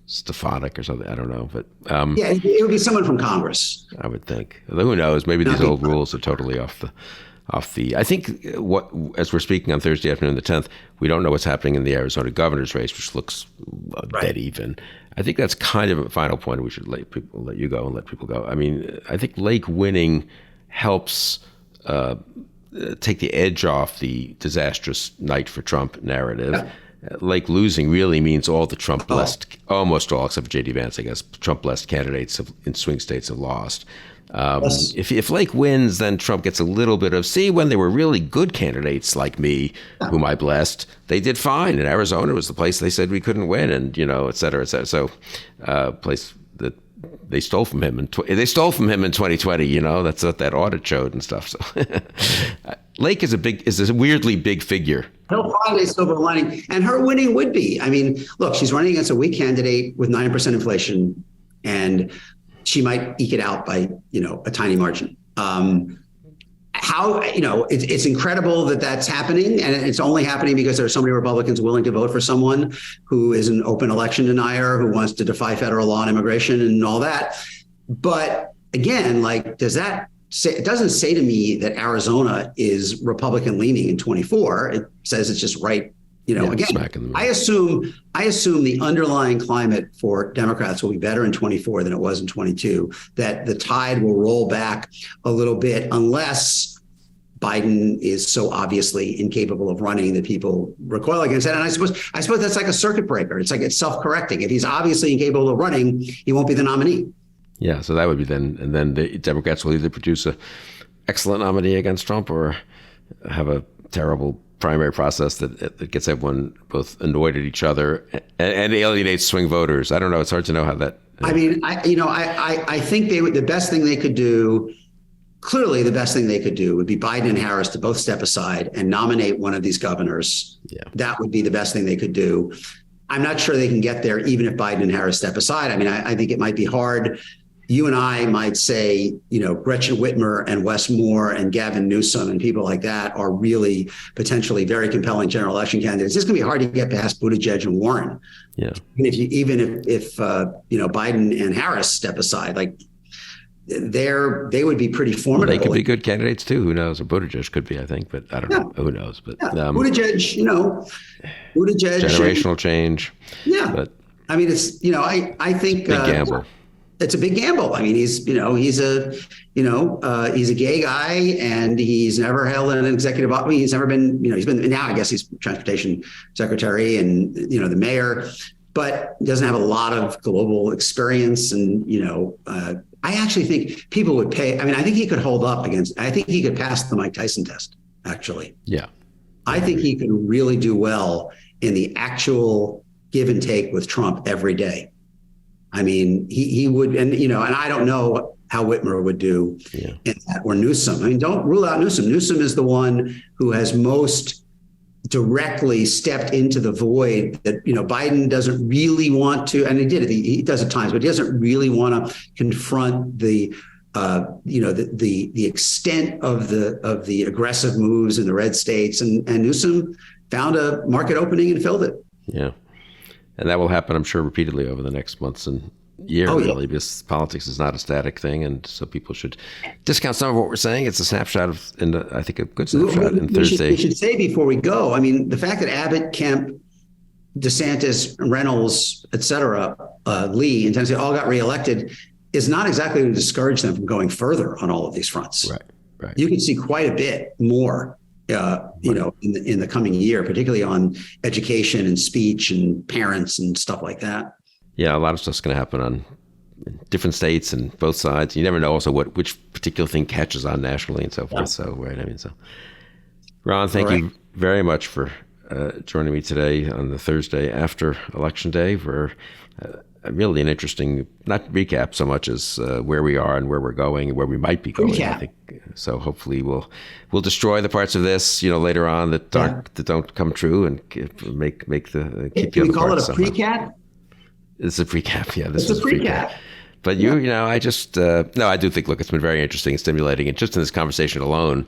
Stefanik or something. I don't know, but it would be someone from Congress. I would think. Although who knows? Maybe these old rules are totally off the. I think as we're speaking on Thursday afternoon, the 10th, we don't know what's happening in the Arizona governor's race, which looks dead even. I think that's kind of a final point. We should let you go and let people go. I think Lake winning helps take the edge off the disastrous night for Trump narrative. Yeah. Lake losing really means all the Trump-blessed, almost all except for J.D. Vance, I guess, Trump-blessed candidates in swing states have lost. Yes. If Lake wins, then Trump gets a little bit of, when they were really good candidates like me, whom I blessed, they did fine. And Arizona was the place they said we couldn't win, and, et cetera, et cetera. So place that they stole from him. They stole from him in 2020, that's what that audit showed and stuff. So Lake is a weirdly big figure. He'll find a silver lining. And her winning would be, look, she's running against a weak candidate with 9% inflation, and she might eke it out by, a tiny margin. It's incredible that that's happening. And it's only happening because there are so many Republicans willing to vote for someone who is an open election denier, who wants to defy federal law on immigration and all that. But again, it doesn't say to me that Arizona is Republican leaning in 24. It says it's just right. Again, I assume the underlying climate for Democrats will be better in 24 than it was in 22, that the tide will roll back a little bit unless Biden is so obviously incapable of running that people recoil against that. And I suppose that's like a circuit breaker. It's self-correcting. If he's obviously incapable of running, he won't be the nominee. Yeah, so that would be then, and then the Democrats will either produce an excellent nominee against Trump or have a terrible primary process that gets everyone both annoyed at each other and alienates swing voters. I don't know. It's hard to know how that. I think the best thing they could do. Clearly, the best thing they could do would be Biden and Harris to both step aside and nominate one of these governors. Yeah. That would be the best thing they could do. I'm not sure they can get there even if Biden and Harris step aside. I think it might be hard. You and I might say, Gretchen Whitmer and Wes Moore and Gavin Newsom and people like that are really potentially very compelling general election candidates. It's going to be hard to get past Buttigieg and Warren. Yeah. Even if Biden and Harris step aside, they would be pretty formidable. They could be good candidates too. Who knows? Or Buttigieg could be, I think, but I don't know. Who knows? But Buttigieg, generational change. Yeah. But it's, I think big gamble. it's a big gamble. I mean, he's a gay guy, and he's never held an executive office. He's never been, he's been, now I guess he's transportation secretary and, the mayor, but doesn't have a lot of global experience. And, I actually think people would pay. I mean, I think he could hold up I think he could pass the Mike Tyson test, actually. Yeah. I think he could really do well in the actual give and take with Trump every day. I mean, he would, and I don't know how Whitmer would do in that, or Newsom. I mean, don't rule out Newsom. Newsom is the one who has most directly stepped into the void that, Biden doesn't really want to, and he does at times, but he doesn't really want to confront the extent of the aggressive moves in the red states, and Newsom found a market opening and filled it. Yeah. And that will happen, I'm sure, repeatedly over the next months and year, really, because politics is not a static thing. And so people should discount some of what we're saying. It's a snapshot I think a good snapshot in Thursday. We should say before we go, I mean, the fact that Abbott, Kemp, DeSantis, Reynolds, et cetera, Lee in Tennessee all got reelected is not exactly to discourage them from going further on all of these fronts. Right. You can see quite a bit more in the coming year, particularly on education and speech and parents and stuff like that. Yeah, a lot of stuff's going to happen on different states and both sides. You never know also which particular thing catches on nationally and so forth. Yeah. So, right. I mean, so Ron, thank you very much for joining me today on the Thursday after Election Day for really an interesting, not recap so much as where we are and where we're going and where we might be going. I think so. Hopefully, we'll destroy the parts of this, later on that don't come true, and make the keep the other parts. Can we call it a pre-cap? It's a pre-cap. Yeah, this is a pre-cap. But I just I do think. Look, it's been very interesting and stimulating, and just in this conversation alone,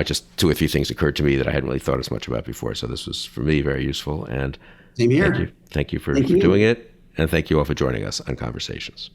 just two or three things occurred to me that I hadn't really thought as much about before. So this was for me very useful. And same here. Thank you for doing it. And thank you all for joining us on Conversations.